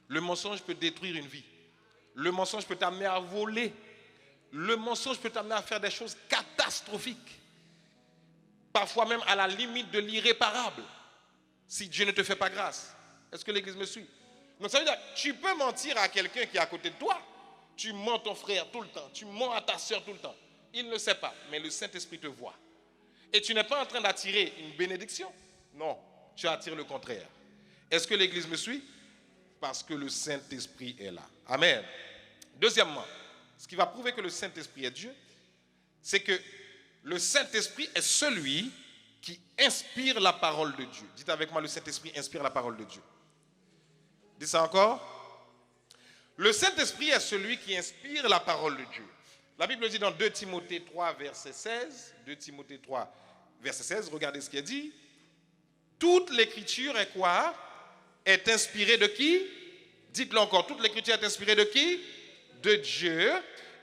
Le mensonge peut détruire une vie. Le mensonge peut t'amener à voler. Le mensonge peut t'amener à faire des choses catastrophiques. Parfois même à la limite de l'irréparable. Si Dieu ne te fait pas grâce. Est-ce que l'Église me suit? Donc ça veut dire que tu peux mentir à quelqu'un qui est à côté de toi. Tu mens à ton frère tout le temps. Tu mens à ta soeur tout le temps. Il ne sait pas, mais le Saint-Esprit te voit. Et tu n'es pas en train d'attirer une bénédiction. Non, tu attires le contraire. Est-ce que l'Église me suit? Parce que le Saint-Esprit est là. Amen. Deuxièmement, ce qui va prouver que le Saint-Esprit est Dieu, c'est que le Saint-Esprit est celui qui inspire la parole de Dieu. Dites avec moi, le Saint-Esprit inspire la parole de Dieu. Dites ça encore. Le Saint-Esprit est celui qui inspire la parole de Dieu. La Bible dit dans 2 Timothée 3, verset 16, 2 Timothée 3, verset 16, regardez ce qu'il dit. Toute l'écriture est quoi? Est inspirée de qui? Dites-le encore, toute l'écriture est inspirée de qui? De Dieu,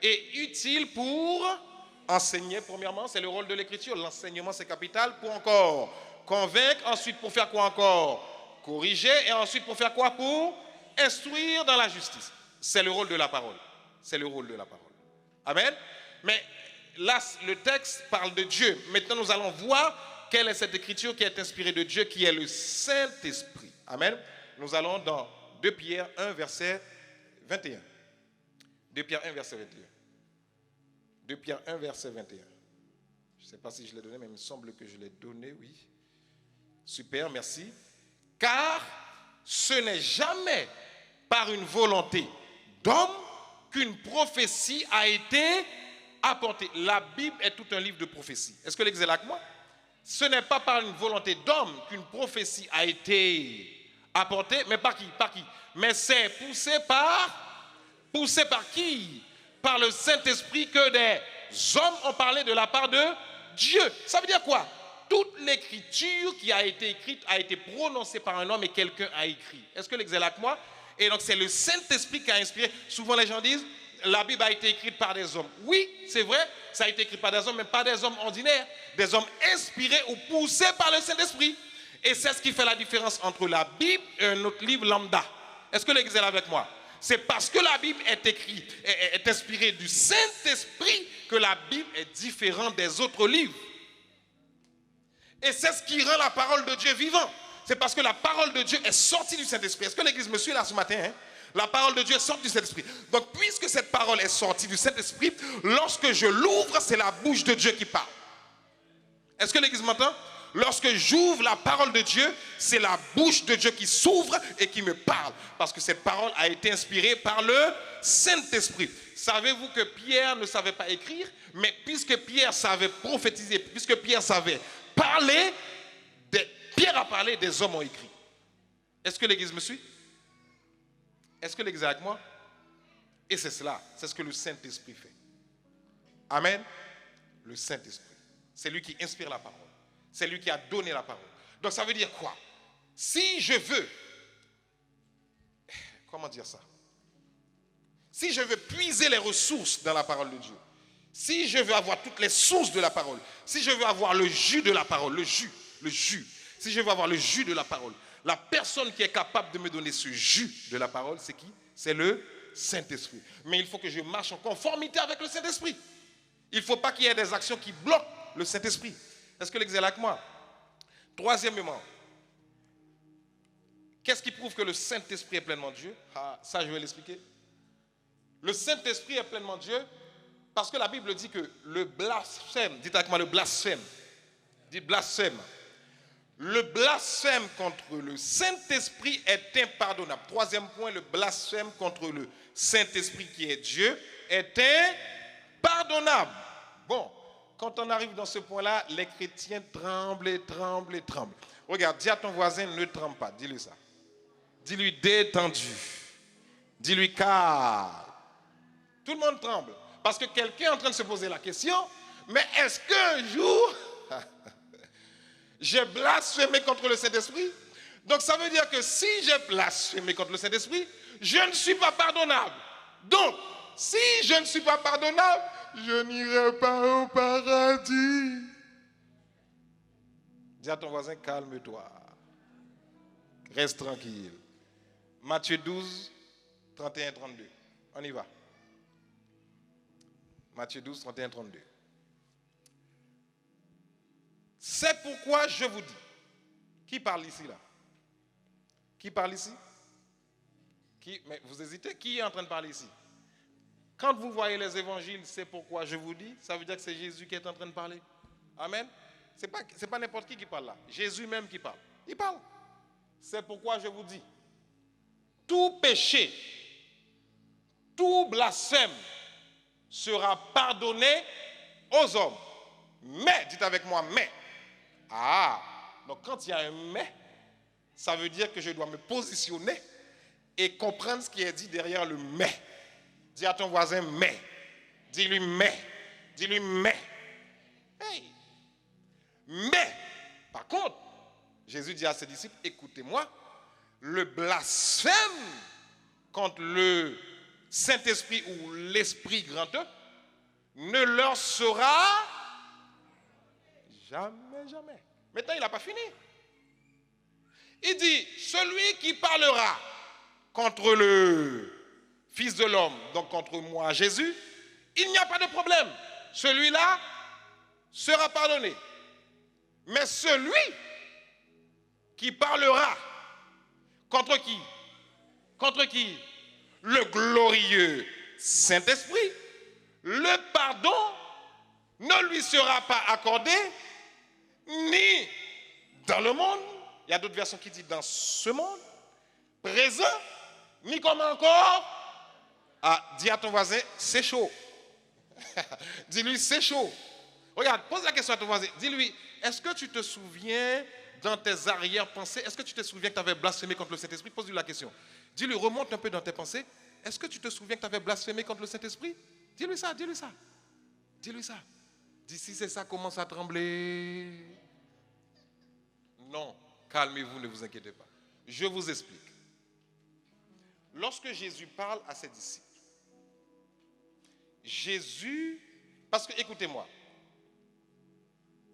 et utile pour enseigner, premièrement, c'est le rôle de l'écriture. L'enseignement, c'est capital, pour encore convaincre, ensuite pour faire quoi encore? Corriger, et ensuite pour faire quoi? Pour instruire dans la justice. C'est le rôle de la parole. C'est le rôle de la parole. Amen. Mais là, le texte parle de Dieu. Maintenant, nous allons voir quelle est cette écriture qui est inspirée de Dieu, qui est le Saint-Esprit. Amen. Nous allons dans 2 Pierre 1, verset 21. 2 Pierre 1, verset 21. 2 Pierre 1, verset 21. Je ne sais pas si je l'ai donné, mais il me semble que je l'ai donné, oui. Super, merci. Car ce n'est jamais par une volonté d'homme qu'une prophétie a été apportée. La Bible est tout un livre de prophéties. Est-ce que l'Église est là avec moi? Ce n'est pas par une volonté d'homme qu'une prophétie a été apportée, mais par qui? Par qui? Mais c'est poussé par qui? Par le Saint-Esprit que des hommes ont parlé de la part de Dieu. Ça veut dire quoi? Toute l'écriture qui a été écrite a été prononcée par un homme et quelqu'un a écrit. Est-ce que l'Église est là avec moi? Et donc c'est le Saint-Esprit qui a inspiré. Souvent les gens disent, la Bible a été écrite par des hommes. Oui, c'est vrai, ça a été écrit par des hommes, mais pas des hommes ordinaires. Des hommes inspirés ou poussés par le Saint-Esprit. Et c'est ce qui fait la différence entre la Bible et un autre livre lambda. Est-ce que l'Église est là avec moi? C'est parce que la Bible est écrite, est inspirée du Saint-Esprit que la Bible est différente des autres livres. Et c'est ce qui rend la parole de Dieu vivante. C'est parce que la parole de Dieu est sortie du Saint-Esprit. Est-ce que l'Église me suit là ce matin? La parole de Dieu est sortie du Saint-Esprit. Donc puisque cette parole est sortie du Saint-Esprit, lorsque je l'ouvre, c'est la bouche de Dieu qui parle. Est-ce que l'Église m'entend? Lorsque j'ouvre la parole de Dieu, c'est la bouche de Dieu qui s'ouvre et qui me parle. Parce que cette parole a été inspirée par le Saint-Esprit. Savez-vous que Pierre ne savait pas écrire? Mais puisque Pierre savait prophétiser, puisque Pierre savait parler, Pierre a parlé, des hommes ont écrit. Est-ce que l'Église me suit? Est-ce que l'Église est avec moi? Et c'est cela, c'est ce que le Saint-Esprit fait. Amen. Le Saint-Esprit, c'est lui qui inspire la parole. C'est lui qui a donné la parole. Donc ça veut dire quoi? Si je veux, comment dire ça? Si je veux puiser les ressources dans la parole de Dieu, si je veux avoir toutes les sources de la parole, si je veux avoir le jus de la parole, le jus, si je veux avoir le jus de la parole, la personne qui est capable de me donner ce jus de la parole, c'est qui? C'est le Saint-Esprit. Mais il faut que je marche en conformité avec le Saint-Esprit. Il ne faut pas qu'il y ait des actions qui bloquent le Saint-Esprit. Est-ce que l'Église est là avec moi? Troisièmement, qu'est-ce qui prouve que le Saint-Esprit est pleinement Dieu? Ça, je vais l'expliquer. Le Saint-Esprit est pleinement Dieu Parce que la Bible dit que le blasphème, dites avec moi le blasphème, dites blasphème. Le blasphème contre le Saint-Esprit est impardonnable. Troisième point, le blasphème contre le Saint-Esprit qui est Dieu est impardonnable. Bon, quand on arrive dans ce point-là, les chrétiens tremblent et tremblent et tremblent. Regarde, dis à ton voisin, ne tremble pas, dis-lui ça. Dis-lui détendu. Dis-lui calme. Tout le monde tremble. Parce que quelqu'un est en train de se poser la question, mais est-ce qu'un jour, j'ai blasphémé contre le Saint-Esprit? Donc ça veut dire que si j'ai blasphémé contre le Saint-Esprit, je ne suis pas pardonnable. Donc, si je ne suis pas pardonnable, je n'irai pas au paradis. Dis à ton voisin, calme-toi. Reste tranquille. Matthieu 12, 31, 32. On y va. Matthieu 12, 31, 32. C'est pourquoi je vous dis. Qui parle ici là? Qui parle ici? Mais vous hésitez? Qui est en train de parler ici? Quand vous voyez les évangiles, c'est pourquoi je vous dis, ça veut dire que c'est Jésus qui est en train de parler. Amen. C'est pas n'importe qui parle là. Jésus même qui parle. Il parle. C'est pourquoi je vous dis, tout péché, tout blasphème sera pardonné aux hommes. Mais, dites avec moi, mais. Ah, donc quand il y a un mais, ça veut dire que je dois me positionner et comprendre ce qui est dit derrière le mais. Dis à ton voisin mais. Dis-lui mais. Dis-lui mais. Hey. Mais, par contre, Jésus dit à ses disciples, écoutez-moi, le blasphème contre le Saint-Esprit ou l'Esprit grand E ne leur sera jamais, jamais. Maintenant, il n'a pas fini. Il dit, celui qui parlera contre le Fils de l'homme, donc contre moi, Jésus, il n'y a pas de problème. Celui-là sera pardonné. Mais celui qui parlera contre qui? Contre qui? Le glorieux Saint-Esprit. Le pardon ne lui sera pas accordé ni dans le monde. Il y a d'autres versions qui disent dans ce monde présent, ni comme encore. Ah, dis à ton voisin, c'est chaud. Dis-lui, c'est chaud. Regarde, pose la question à ton voisin. Dis-lui, est-ce que tu te souviens dans tes arrière-pensées, est-ce que tu te souviens que tu avais blasphémé contre le Saint-Esprit? Pose-lui la question. Dis-lui, remonte un peu dans tes pensées. Est-ce que tu te souviens que tu avais blasphémé contre le Saint-Esprit? Dis-lui ça, dis-lui ça. Dis-lui ça. Dis si c'est ça, commence à trembler. Non, calmez-vous, ne vous inquiétez pas. Je vous explique. Lorsque Jésus parle à ses disciples, Jésus, parce que écoutez-moi,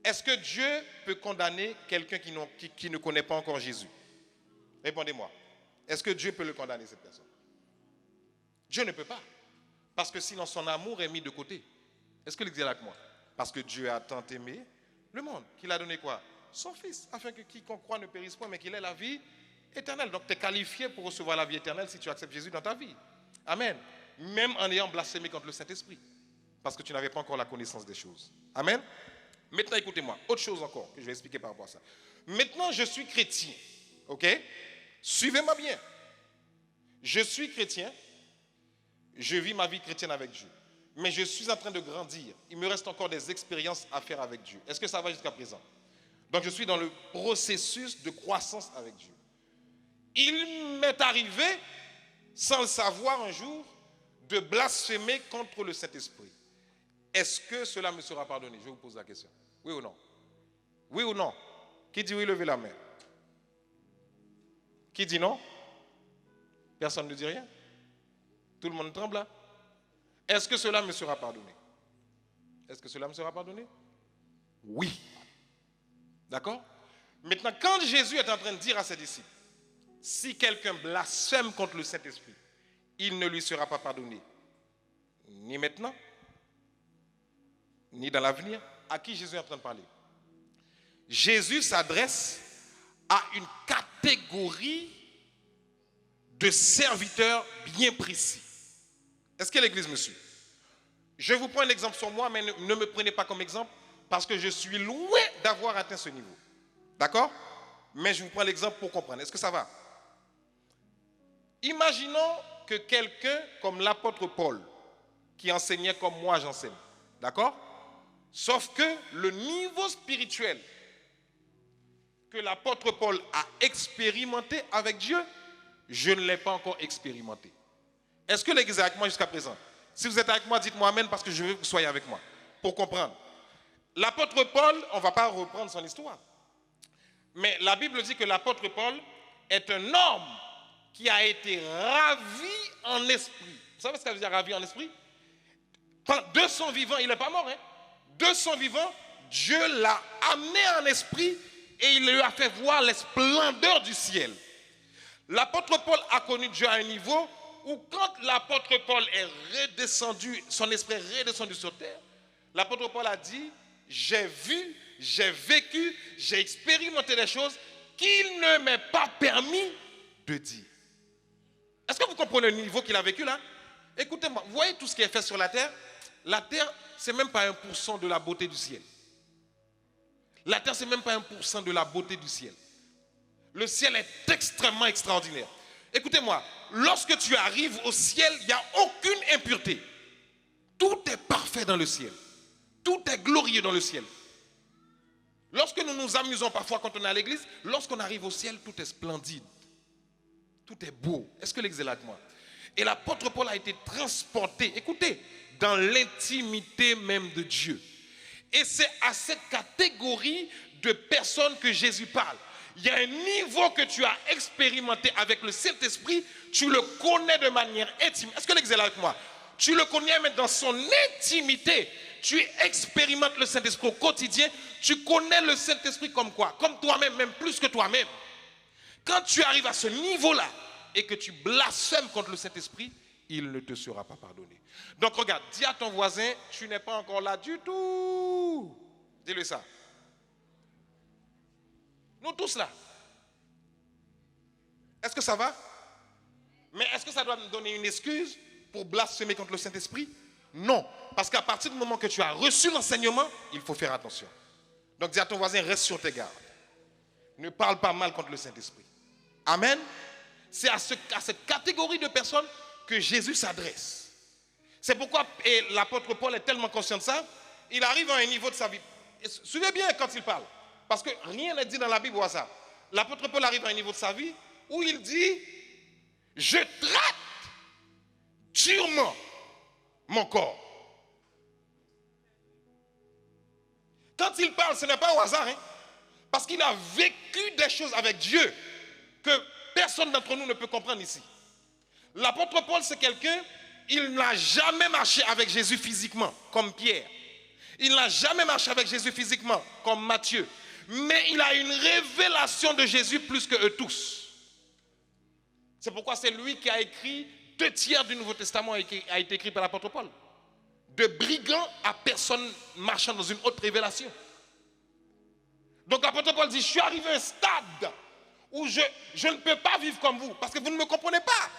est-ce que Dieu peut condamner quelqu'un qui ne connaît pas encore Jésus? Répondez-moi. Est-ce que Dieu peut le condamner, cette personne? Dieu ne peut pas. Parce que sinon son amour est mis de côté. Est-ce que vous dites avec moi? Parce que Dieu a tant aimé le monde, qu'il a donné quoi? Son Fils, afin que quiconque croit ne périsse point, mais qu'il ait la vie éternelle. Donc tu es qualifié pour recevoir la vie éternelle si tu acceptes Jésus dans ta vie. Amen. Même en ayant blasphémé contre le Saint-Esprit. Parce que tu n'avais pas encore la connaissance des choses. Amen. Maintenant, écoutez-moi, autre chose encore que je vais expliquer par rapport à ça. Maintenant, je suis chrétien, ok? Suivez-moi bien. Je suis chrétien, je vis ma vie chrétienne avec Dieu. Mais je suis en train de grandir. Il me reste encore des expériences à faire avec Dieu. Est-ce que ça va jusqu'à présent? Donc, je suis dans le processus de croissance avec Dieu. Il m'est arrivé, sans le savoir un jour, de blasphémer contre le Saint-Esprit. Est-ce que cela me sera pardonné? Je vous pose la question. Oui ou non? Oui ou non? Qui dit oui, levez la main. Qui dit non? Personne ne dit rien? Tout le monde tremble là? Est-ce que cela me sera pardonné? Est-ce que cela me sera pardonné? Oui. D'accord? Maintenant, quand Jésus est en train de dire à ses disciples, si quelqu'un blasphème contre le Saint-Esprit, il ne lui sera pas pardonné. Ni maintenant, ni dans l'avenir. À qui Jésus est en train de parler? Jésus s'adresse à une catégorie de serviteurs bien précis. Est-ce que l'Église me suit? Je vous prends un exemple sur moi, mais ne me prenez pas comme exemple parce que je suis loin d'avoir atteint ce niveau. D'accord? Mais je vous prends l'exemple pour comprendre. Est-ce que ça va? Imaginons que quelqu'un comme l'apôtre Paul, qui enseignait comme moi j'enseigne, d'accord? Sauf que le niveau spirituel que l'apôtre Paul a expérimenté avec Dieu, je ne l'ai pas encore expérimenté. Est-ce que l'Église est avec moi jusqu'à présent? Si vous êtes avec moi, dites-moi Amen parce que je veux que vous soyez avec moi, pour comprendre. L'apôtre Paul, on ne va pas reprendre son histoire, mais la Bible dit que l'apôtre Paul est un homme qui a été ravi en esprit. Vous savez ce que ça veut dire ravi en esprit? De son vivant, il n'est pas mort. Hein? De son vivant, Dieu l'a amené en esprit et il lui a fait voir les splendeurs du ciel. L'apôtre Paul a connu Dieu à un niveau où quand l'apôtre Paul est redescendu, son esprit est redescendu sur terre, l'apôtre Paul a dit, j'ai vu, j'ai vécu, j'ai expérimenté des choses qu'il ne m'est pas permis de dire. Est-ce que vous comprenez le niveau qu'il a vécu là? Écoutez-moi, vous voyez tout ce qui est fait sur la terre? La terre, ce n'est même pas 1% de la beauté du ciel. La terre, ce n'est même pas 1% de la beauté du ciel. Le ciel est extrêmement extraordinaire. Écoutez-moi, lorsque tu arrives au ciel, il n'y a aucune impureté. Tout est parfait dans le ciel. Tout est glorieux dans le ciel. Lorsque nous nous amusons parfois quand on est à l'église, lorsqu'on arrive au ciel, tout est splendide. Tout est beau. Est-ce que l'église est là avec moi? Et l'apôtre Paul a été transporté, écoutez, dans l'intimité même de Dieu. Et c'est à cette catégorie de personnes que Jésus parle. Il y a un niveau que tu as expérimenté avec le Saint-Esprit, tu le connais de manière intime. Est-ce que l'église est là avec moi? Tu le connais mais dans son intimité. Tu expérimentes le Saint-Esprit au quotidien. Tu connais le Saint-Esprit comme quoi? Comme toi-même, même plus que toi-même. Quand tu arrives à ce niveau-là et que tu blasphèmes contre le Saint-Esprit, il ne te sera pas pardonné. Donc regarde, dis à ton voisin, tu n'es pas encore là du tout. Dis-lui ça. Nous tous là. Est-ce que ça va? Mais est-ce que ça doit me donner une excuse pour blasphémer contre le Saint-Esprit? Non. Parce qu'à partir du moment que tu as reçu l'enseignement, il faut faire attention. Donc dis à ton voisin, reste sur tes gardes. Ne parle pas mal contre le Saint-Esprit. Amen. C'est à cette catégorie de personnes que Jésus s'adresse. C'est pourquoi l'apôtre Paul est tellement conscient de ça, il arrive à un niveau de sa vie. Suivez bien quand il parle. Parce que rien n'est dit dans la Bible au hasard. L'apôtre Paul arrive à un niveau de sa vie où il dit, je traite durement mon corps. Quand il parle, ce n'est pas au hasard. Hein, parce qu'il a vécu des choses avec Dieu que personne d'entre nous ne peut comprendre ici. L'apôtre Paul, c'est quelqu'un, il n'a jamais marché avec Jésus physiquement, comme Pierre. Il n'a jamais marché avec Jésus physiquement, comme Matthieu. Mais il a une révélation de Jésus plus que eux tous. C'est pourquoi c'est lui qui a écrit 2/3 du Nouveau Testament a été écrit par l'apôtre Paul. De brigand à personne marchant dans une autre révélation. Donc l'apôtre Paul dit, je suis arrivé à un stade où je ne peux pas vivre comme vous, parce que vous ne me comprenez pas.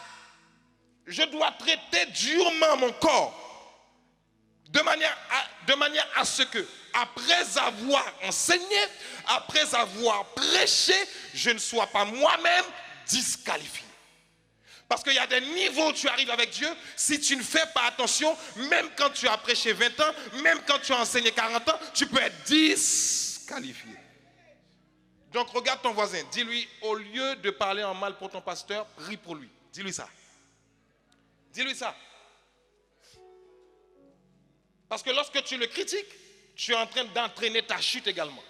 Je dois traiter durement mon corps, de manière à ce que, après avoir enseigné, après avoir prêché, je ne sois pas moi-même disqualifié. Parce qu'il y a des niveaux où tu arrives avec Dieu, si tu ne fais pas attention, même quand tu as prêché 20 ans, même quand tu as enseigné 40 ans, tu peux être disqualifié. Donc regarde ton voisin, dis-lui, au lieu de parler en mal pour ton pasteur, prie pour lui. Dis-lui ça. Dis-lui ça. Parce que lorsque tu le critiques, tu es en train d'entraîner ta chute également.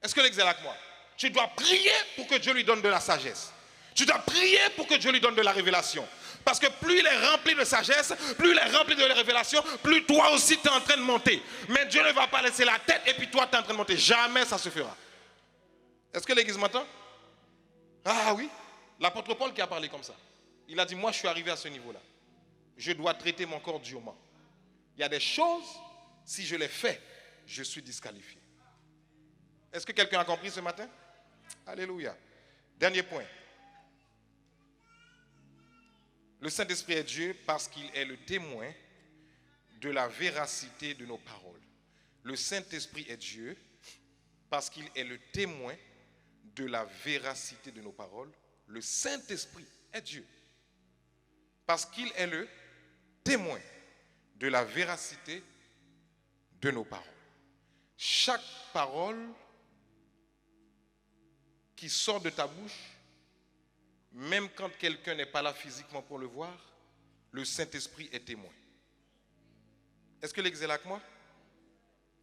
Est-ce que l'église est avec moi? Tu dois prier pour que Dieu lui donne de la sagesse. Tu dois prier pour que Dieu lui donne de la révélation. Parce que plus il est rempli de sagesse, plus il est rempli de la révélation, plus toi aussi tu es en train de monter. Mais Dieu ne va pas laisser la tête et puis toi tu es en train de monter. Jamais ça se fera. Est-ce que l'église m'entend? Ah oui, l'apôtre Paul qui a parlé comme ça. Il a dit, moi je suis arrivé à ce niveau-là. Je dois traiter mon corps durement. Il y a des choses, si je les fais, je suis disqualifié. Est-ce que quelqu'un a compris ce matin? Alléluia. Dernier point. Le Saint-Esprit est Dieu parce qu'il est le témoin de la véracité de nos paroles. Le Saint-Esprit est Dieu parce qu'il est le témoin de la véracité de nos paroles. Le Saint-Esprit est Dieu parce qu'il est le témoin de la véracité de nos paroles. Chaque parole qui sort de ta bouche, même quand quelqu'un n'est pas là physiquement pour le voir, le Saint-Esprit est témoin. Est-ce que l'exil avec moi?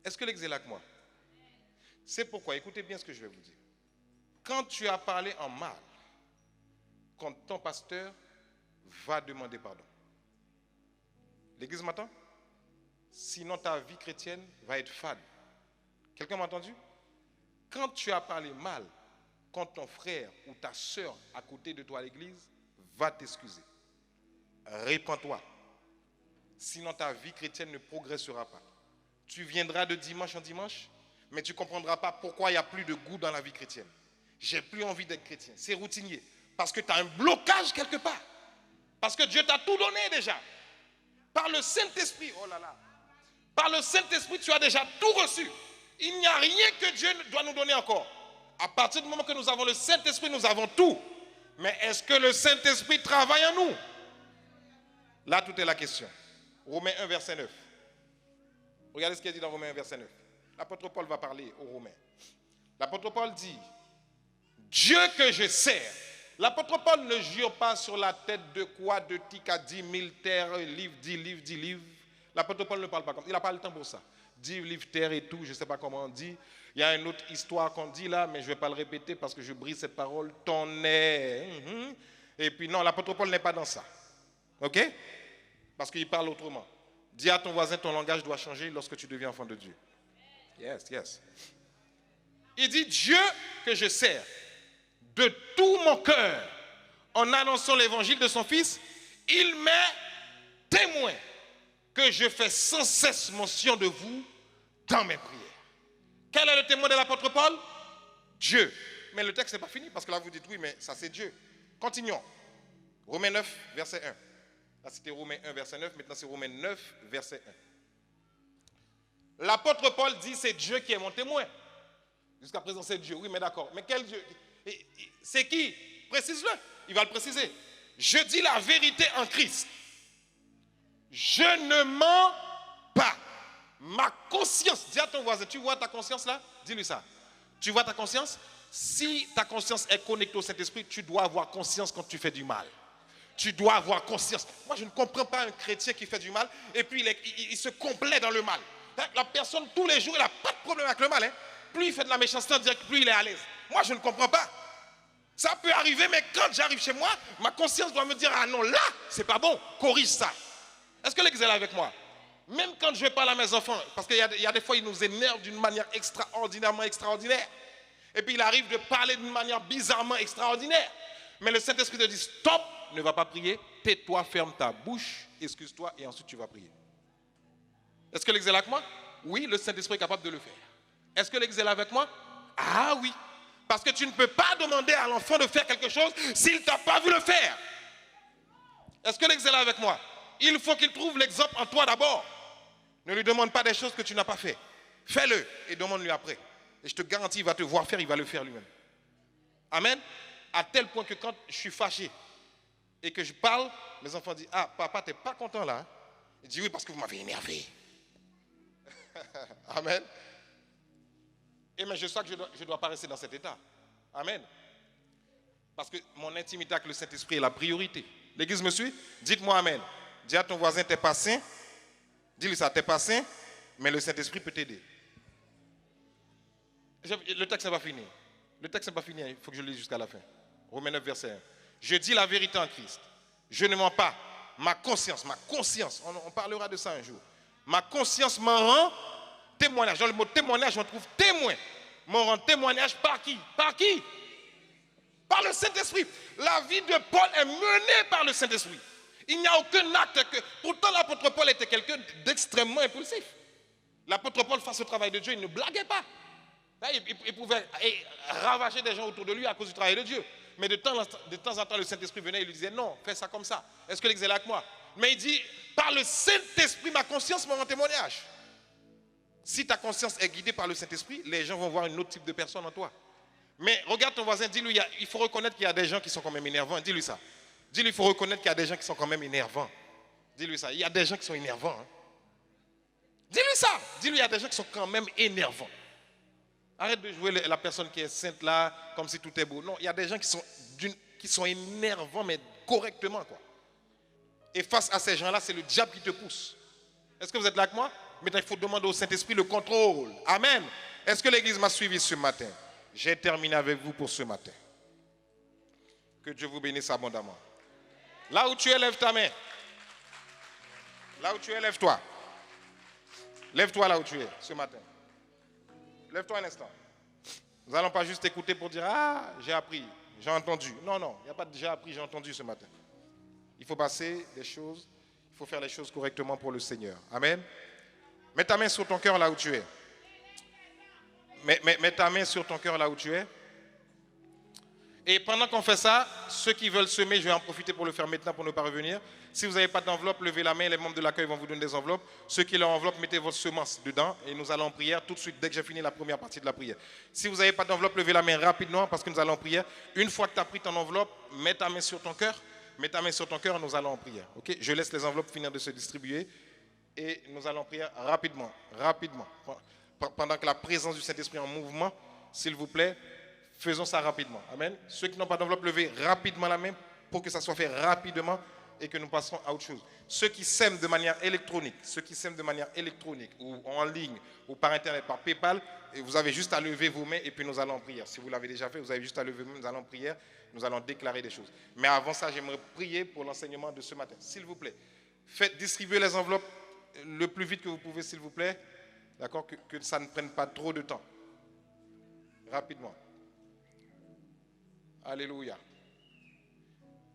Est-ce que l'exil avec moi? C'est pourquoi, écoutez bien ce que je vais vous dire. Quand tu as parlé en mal, quand ton pasteur va demander pardon. L'église m'entend? Sinon ta vie chrétienne va être fade. Quelqu'un m'a entendu? Quand tu as parlé mal, quand ton frère ou ta soeur à côté de toi à l'église va t'excuser. Répands-toi. Sinon ta vie chrétienne ne progressera pas. Tu viendras de dimanche en dimanche, mais tu ne comprendras pas pourquoi il n'y a plus de goût dans la vie chrétienne. J'ai plus envie d'être chrétien. C'est routinier. Parce que tu as un blocage quelque part. Parce que Dieu t'a tout donné déjà. Par le Saint-Esprit, oh là là. Par le Saint-Esprit, tu as déjà tout reçu. Il n'y a rien que Dieu doit nous donner encore. À partir du moment que nous avons le Saint-Esprit, nous avons tout. Mais est-ce que le Saint-Esprit travaille en nous? Là, tout est la question. Romains 1, verset 9. Regardez ce qu'il dit dans Romains 1, verset 9. L'apôtre Paul va parler aux Romains. L'apôtre Paul dit, Dieu que je sers. L'apôtre Paul ne jure pas sur la tête de quoi, de tika, 10 000 terres, livres, 10 livres, 10 livres. L'apôtre Paul ne parle pas comme ça. Il n'a pas le temps pour ça. 10 livres, terre et tout, je ne sais pas comment on dit. Il y a une autre histoire qu'on dit là, mais je ne vais pas le répéter parce que je brise cette parole. Ton nez. Et puis non, l'apôtre Paul n'est pas dans ça. Ok? Parce qu'il parle autrement. Dis à ton voisin, ton langage doit changer lorsque tu deviens enfant de Dieu. Yes, yes. Il dit, Dieu que je sers de tout mon cœur en annonçant l'évangile de son Fils, il m'est témoin que je fais sans cesse mention de vous dans mes prières. Quel est le témoin de l'apôtre Paul? Dieu. Mais le texte n'est pas fini parce que là vous dites oui, mais ça c'est Dieu. Continuons. Romains 9, verset 1. Là c'était Romains 1, verset 9, maintenant c'est Romains 9, verset 1. L'apôtre Paul dit c'est Dieu qui est mon témoin. Jusqu'à présent c'est Dieu. Oui, mais d'accord. Mais quel Dieu? C'est qui? Précise-le. Il va le préciser. Je dis la vérité en Christ. Je ne mens pas. Ma conscience, dis à ton voisin, tu vois ta conscience là? Dis-lui ça. Tu vois ta conscience? Si ta conscience est connectée au Saint-Esprit, tu dois avoir conscience quand tu fais du mal. Tu dois avoir conscience. Moi, je ne comprends pas un chrétien qui fait du mal et puis il se complaît dans le mal. La personne, tous les jours, il n'a pas de problème avec le mal. Plus il fait de la méchanceté, plus il est à l'aise. Moi, je ne comprends pas. Ça peut arriver, mais quand j'arrive chez moi, ma conscience doit me dire, ah non, là, c'est pas bon, corrige ça. Est-ce que l'église est là avec moi? Même quand je parle à mes enfants, parce qu'il y a des fois, ils nous énervent d'une manière extraordinairement extraordinaire. Et puis, il arrive de parler d'une manière bizarrement extraordinaire. Mais le Saint-Esprit te dit, stop, ne va pas prier, tais-toi, ferme ta bouche, excuse-toi, et ensuite tu vas prier. Est-ce que l'église est là avec moi? Oui, le Saint-Esprit est capable de le faire. Est-ce que l'église est là avec moi? Ah oui. Parce que tu ne peux pas demander à l'enfant de faire quelque chose s'il ne t'a pas vu le faire. Est-ce que l'église est là avec moi? Il faut qu'il trouve l'exemple en toi d'abord. Ne lui demande pas des choses que tu n'as pas fait. Fais-le et demande-lui après. Et je te garantis, il va te voir faire, il va le faire lui-même. Amen. À tel point que quand je suis fâché et que je parle, mes enfants disent, ah papa, tu n'es pas content là? Il dit oui parce que vous m'avez énervé. Amen. Et mais je sais que je ne dois pas rester dans cet état. Amen. Parce que mon intimité avec le Saint-Esprit est la priorité. L'église me suit? Dites-moi amen. Dis à ton voisin, t'es pas saint. Dis-lui ça, t'es pas saint, mais le Saint-Esprit peut t'aider. Le texte n'est pas fini. Le texte n'est pas fini, il faut que je le lise jusqu'à la fin. Romains 9, verset 1. Je dis la vérité en Christ. Je ne mens pas. Ma conscience, on parlera de ça un jour. Ma conscience m'en rend témoignage. Dans le mot témoignage, on trouve témoin. M'en rend témoignage par qui? Par qui? Par le Saint-Esprit. La vie de Paul est menée par le Saint-Esprit. Il n'y a aucun acte que... Pourtant, l'apôtre Paul était quelqu'un d'extrêmement impulsif. L'apôtre Paul, face au travail de Dieu, il ne blaguait pas. Il pouvait ravager des gens autour de lui à cause du travail de Dieu. Mais de temps en temps, le Saint-Esprit venait et lui disait, non, fais ça comme ça. Est-ce que l'église est là avec moi? Mais il dit, par le Saint-Esprit, ma conscience me rend témoignage. Si ta conscience est guidée par le Saint-Esprit, les gens vont voir un autre type de personne en toi. Mais regarde ton voisin, dis-lui, il faut reconnaître qu'il y a des gens qui sont quand même énervants. Dis-lui ça. Dis-lui, il faut reconnaître qu'il y a des gens qui sont quand même énervants. Dis-lui ça. Il y a des gens qui sont énervants. Hein. Dis-lui ça. Dis-lui, il y a des gens qui sont quand même énervants. Arrête de jouer la personne qui est sainte là, comme si tout est beau. Non, il y a des gens qui sont énervants, mais correctement, quoi. Et face à ces gens-là, c'est le diable qui te pousse. Est-ce que vous êtes là avec moi? Maintenant, il faut demander au Saint-Esprit le contrôle. Amen. Est-ce que l'Église m'a suivi ce matin? J'ai terminé avec vous pour ce matin. Que Dieu vous bénisse abondamment. Là où tu es, lève ta main. Là où tu es, lève-toi. Lève-toi là où tu es ce matin. Lève-toi un instant. Nous n'allons pas juste écouter pour dire « Ah, j'ai appris, j'ai entendu ». Non, non, il n'y a pas de « j'ai appris, j'ai entendu » ce matin. Il faut passer des choses, il faut faire les choses correctement pour le Seigneur. Amen. Mets ta main sur ton cœur là où tu es. Mets ta main sur ton cœur là où tu es. Et pendant qu'on fait ça, ceux qui veulent semer, je vais en profiter pour le faire maintenant pour ne pas revenir. Si vous n'avez pas d'enveloppe, levez la main, les membres de l'accueil vont vous donner des enveloppes. Ceux qui ont l'enveloppe, mettez votre semence dedans et nous allons en prière tout de suite dès que j'ai fini la première partie de la prière. Si vous n'avez pas d'enveloppe, levez la main rapidement parce que nous allons en prière. Une fois que tu as pris ton enveloppe, mets ta main sur ton cœur. Mets ta main sur ton cœur, nous allons en prière. Okay? Je laisse les enveloppes finir de se distribuer et nous allons prier rapidement, rapidement. Pendant que la présence du Saint-Esprit est en mouvement, s'il vous plaît, faisons ça rapidement. Amen. Ceux qui n'ont pas d'enveloppe, levez rapidement la main pour que ça soit fait rapidement et que nous passerons à autre chose. Ceux qui sèment de manière électronique, ou en ligne, ou par Internet, par PayPal, vous avez juste à lever vos mains et puis nous allons en prière. Si vous l'avez déjà fait, vous avez juste à lever vos mains, nous allons en prière, nous allons déclarer des choses. Mais avant ça, j'aimerais prier pour l'enseignement de ce matin. S'il vous plaît, faites distribuer les enveloppes le plus vite que vous pouvez, s'il vous plaît. D'accord, que ça ne prenne pas trop de temps. Rapidement. Alléluia.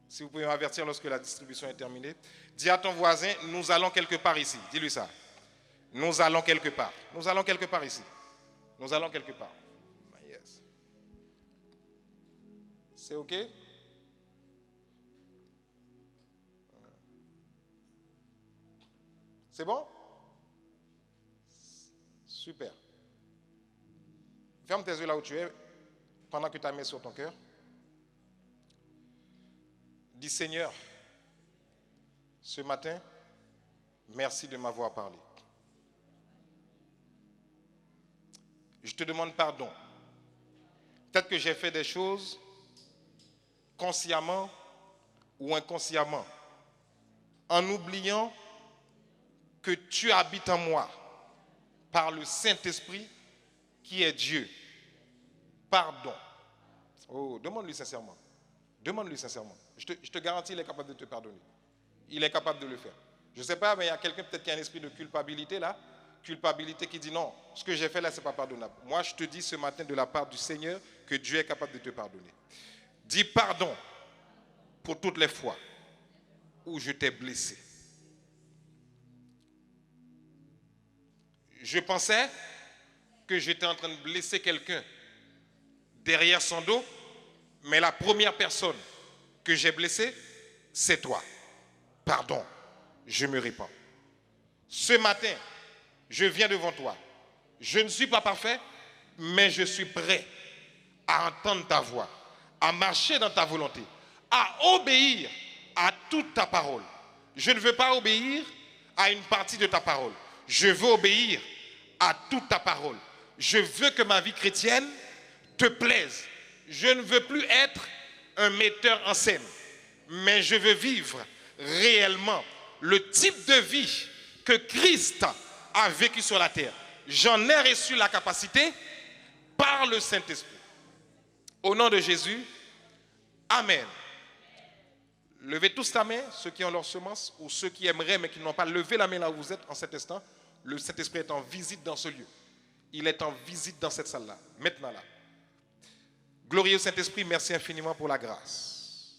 Si vous pouvez m'avertir lorsque la distribution est terminée. Dis à ton voisin, nous allons quelque part ici. Dis-lui ça. Nous allons quelque part. Nous allons quelque part ici. Nous allons quelque part. Yes. C'est OK? C'est bon? Super. Ferme tes yeux là où tu es pendant que tu as mis sur ton cœur. Dis Seigneur, ce matin, merci de m'avoir parlé. Je te demande pardon. Peut-être que j'ai fait des choses consciemment ou inconsciemment, en oubliant que tu habites en moi par le Saint-Esprit qui est Dieu. Pardon. Oh, demande-lui sincèrement. Demande-lui sincèrement. Je te garantis, il est capable de te pardonner. Il est capable de le faire. Je ne sais pas, mais il y a quelqu'un peut-être qui a un esprit de culpabilité là. Culpabilité qui dit non, ce que j'ai fait là, ce n'est pas pardonnable. Moi, je te dis ce matin de la part du Seigneur que Dieu est capable de te pardonner. Dis pardon pour toutes les fois où je t'ai blessé. Je pensais que j'étais en train de blesser quelqu'un derrière son dos, mais la première personne que j'ai blessée, c'est toi. Pardon, je me répands. Ce matin, je viens devant toi. Je ne suis pas parfait, mais je suis prêt à entendre ta voix, à marcher dans ta volonté, à obéir à toute ta parole. Je ne veux pas obéir à une partie de ta parole. Je veux obéir à toute ta parole. Je veux que ma vie chrétienne te plaise. Je ne veux plus être un metteur en scène, mais je veux vivre réellement le type de vie que Christ a vécu sur la terre. J'en ai reçu la capacité par le Saint-Esprit. Au nom de Jésus, Amen. Levez tous ta main, ceux qui ont leur semence ou ceux qui aimeraient mais qui n'ont pas levé la main là où vous êtes en cet instant. Le Saint-Esprit est en visite dans ce lieu. Il est en visite dans cette salle-là, maintenant là. Glorieux Saint-Esprit, merci infiniment pour la grâce.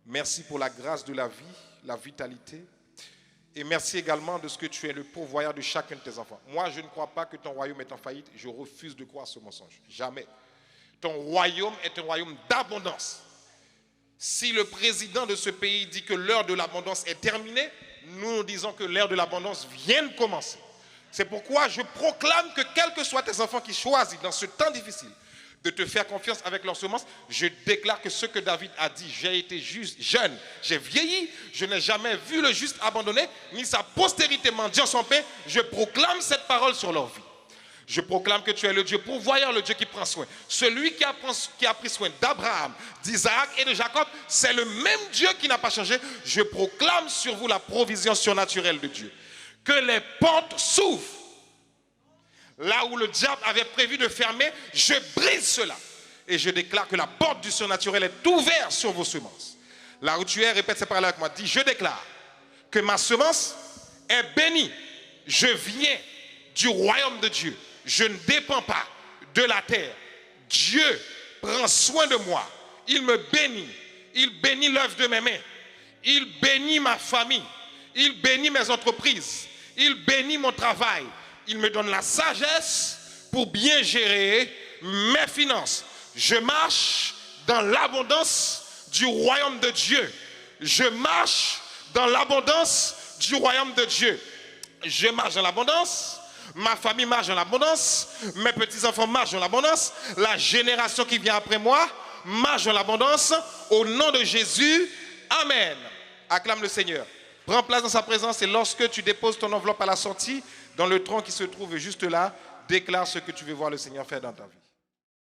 Merci pour la grâce de la vie, la vitalité. Et merci également de ce que tu es le pourvoyeur de chacun de tes enfants. Moi, je ne crois pas que ton royaume est en faillite. Je refuse de croire ce mensonge. Jamais. Ton royaume est un royaume d'abondance. Si le président de ce pays dit que l'heure de l'abondance est terminée, nous disons que l'heure de l'abondance vient de commencer. C'est pourquoi je proclame que quels que soient tes enfants qui choisissent dans ce temps difficile de te faire confiance avec leur semence, je déclare que ce que David a dit, j'ai été juste, jeune, j'ai vieilli, je n'ai jamais vu le juste abandonné, ni sa postérité mendiant son pain. Je proclame cette parole sur leur vie. Je proclame que tu es le Dieu pourvoyeur, le Dieu qui prend soin. Celui qui a pris soin d'Abraham, d'Isaac et de Jacob, c'est le même Dieu qui n'a pas changé. Je proclame sur vous la provision surnaturelle de Dieu. Que les portes s'ouvrent. Là où le diable avait prévu de fermer, je brise cela. Et je déclare que la porte du surnaturel est ouverte sur vos semences. Là où tu es, répète ces paroles avec moi. Dis, je déclare que ma semence est bénie. Je viens du royaume de Dieu. Je ne dépends pas de la terre. Dieu prend soin de moi. Il me bénit. Il bénit l'œuvre de mes mains. Il bénit ma famille. Il bénit mes entreprises. Il bénit mon travail. Il me donne la sagesse pour bien gérer mes finances. Je marche dans l'abondance du royaume de Dieu. Je marche dans l'abondance du royaume de Dieu. Je marche dans l'abondance. Ma famille marche dans l'abondance. Mes petits-enfants marchent dans l'abondance. La génération qui vient après moi marche dans l'abondance. Au nom de Jésus, amen. Acclame le Seigneur. Prends place dans sa présence et lorsque tu déposes ton enveloppe à la sortie, dans le tronc qui se trouve juste là, déclare ce que tu veux voir le Seigneur faire dans ta vie.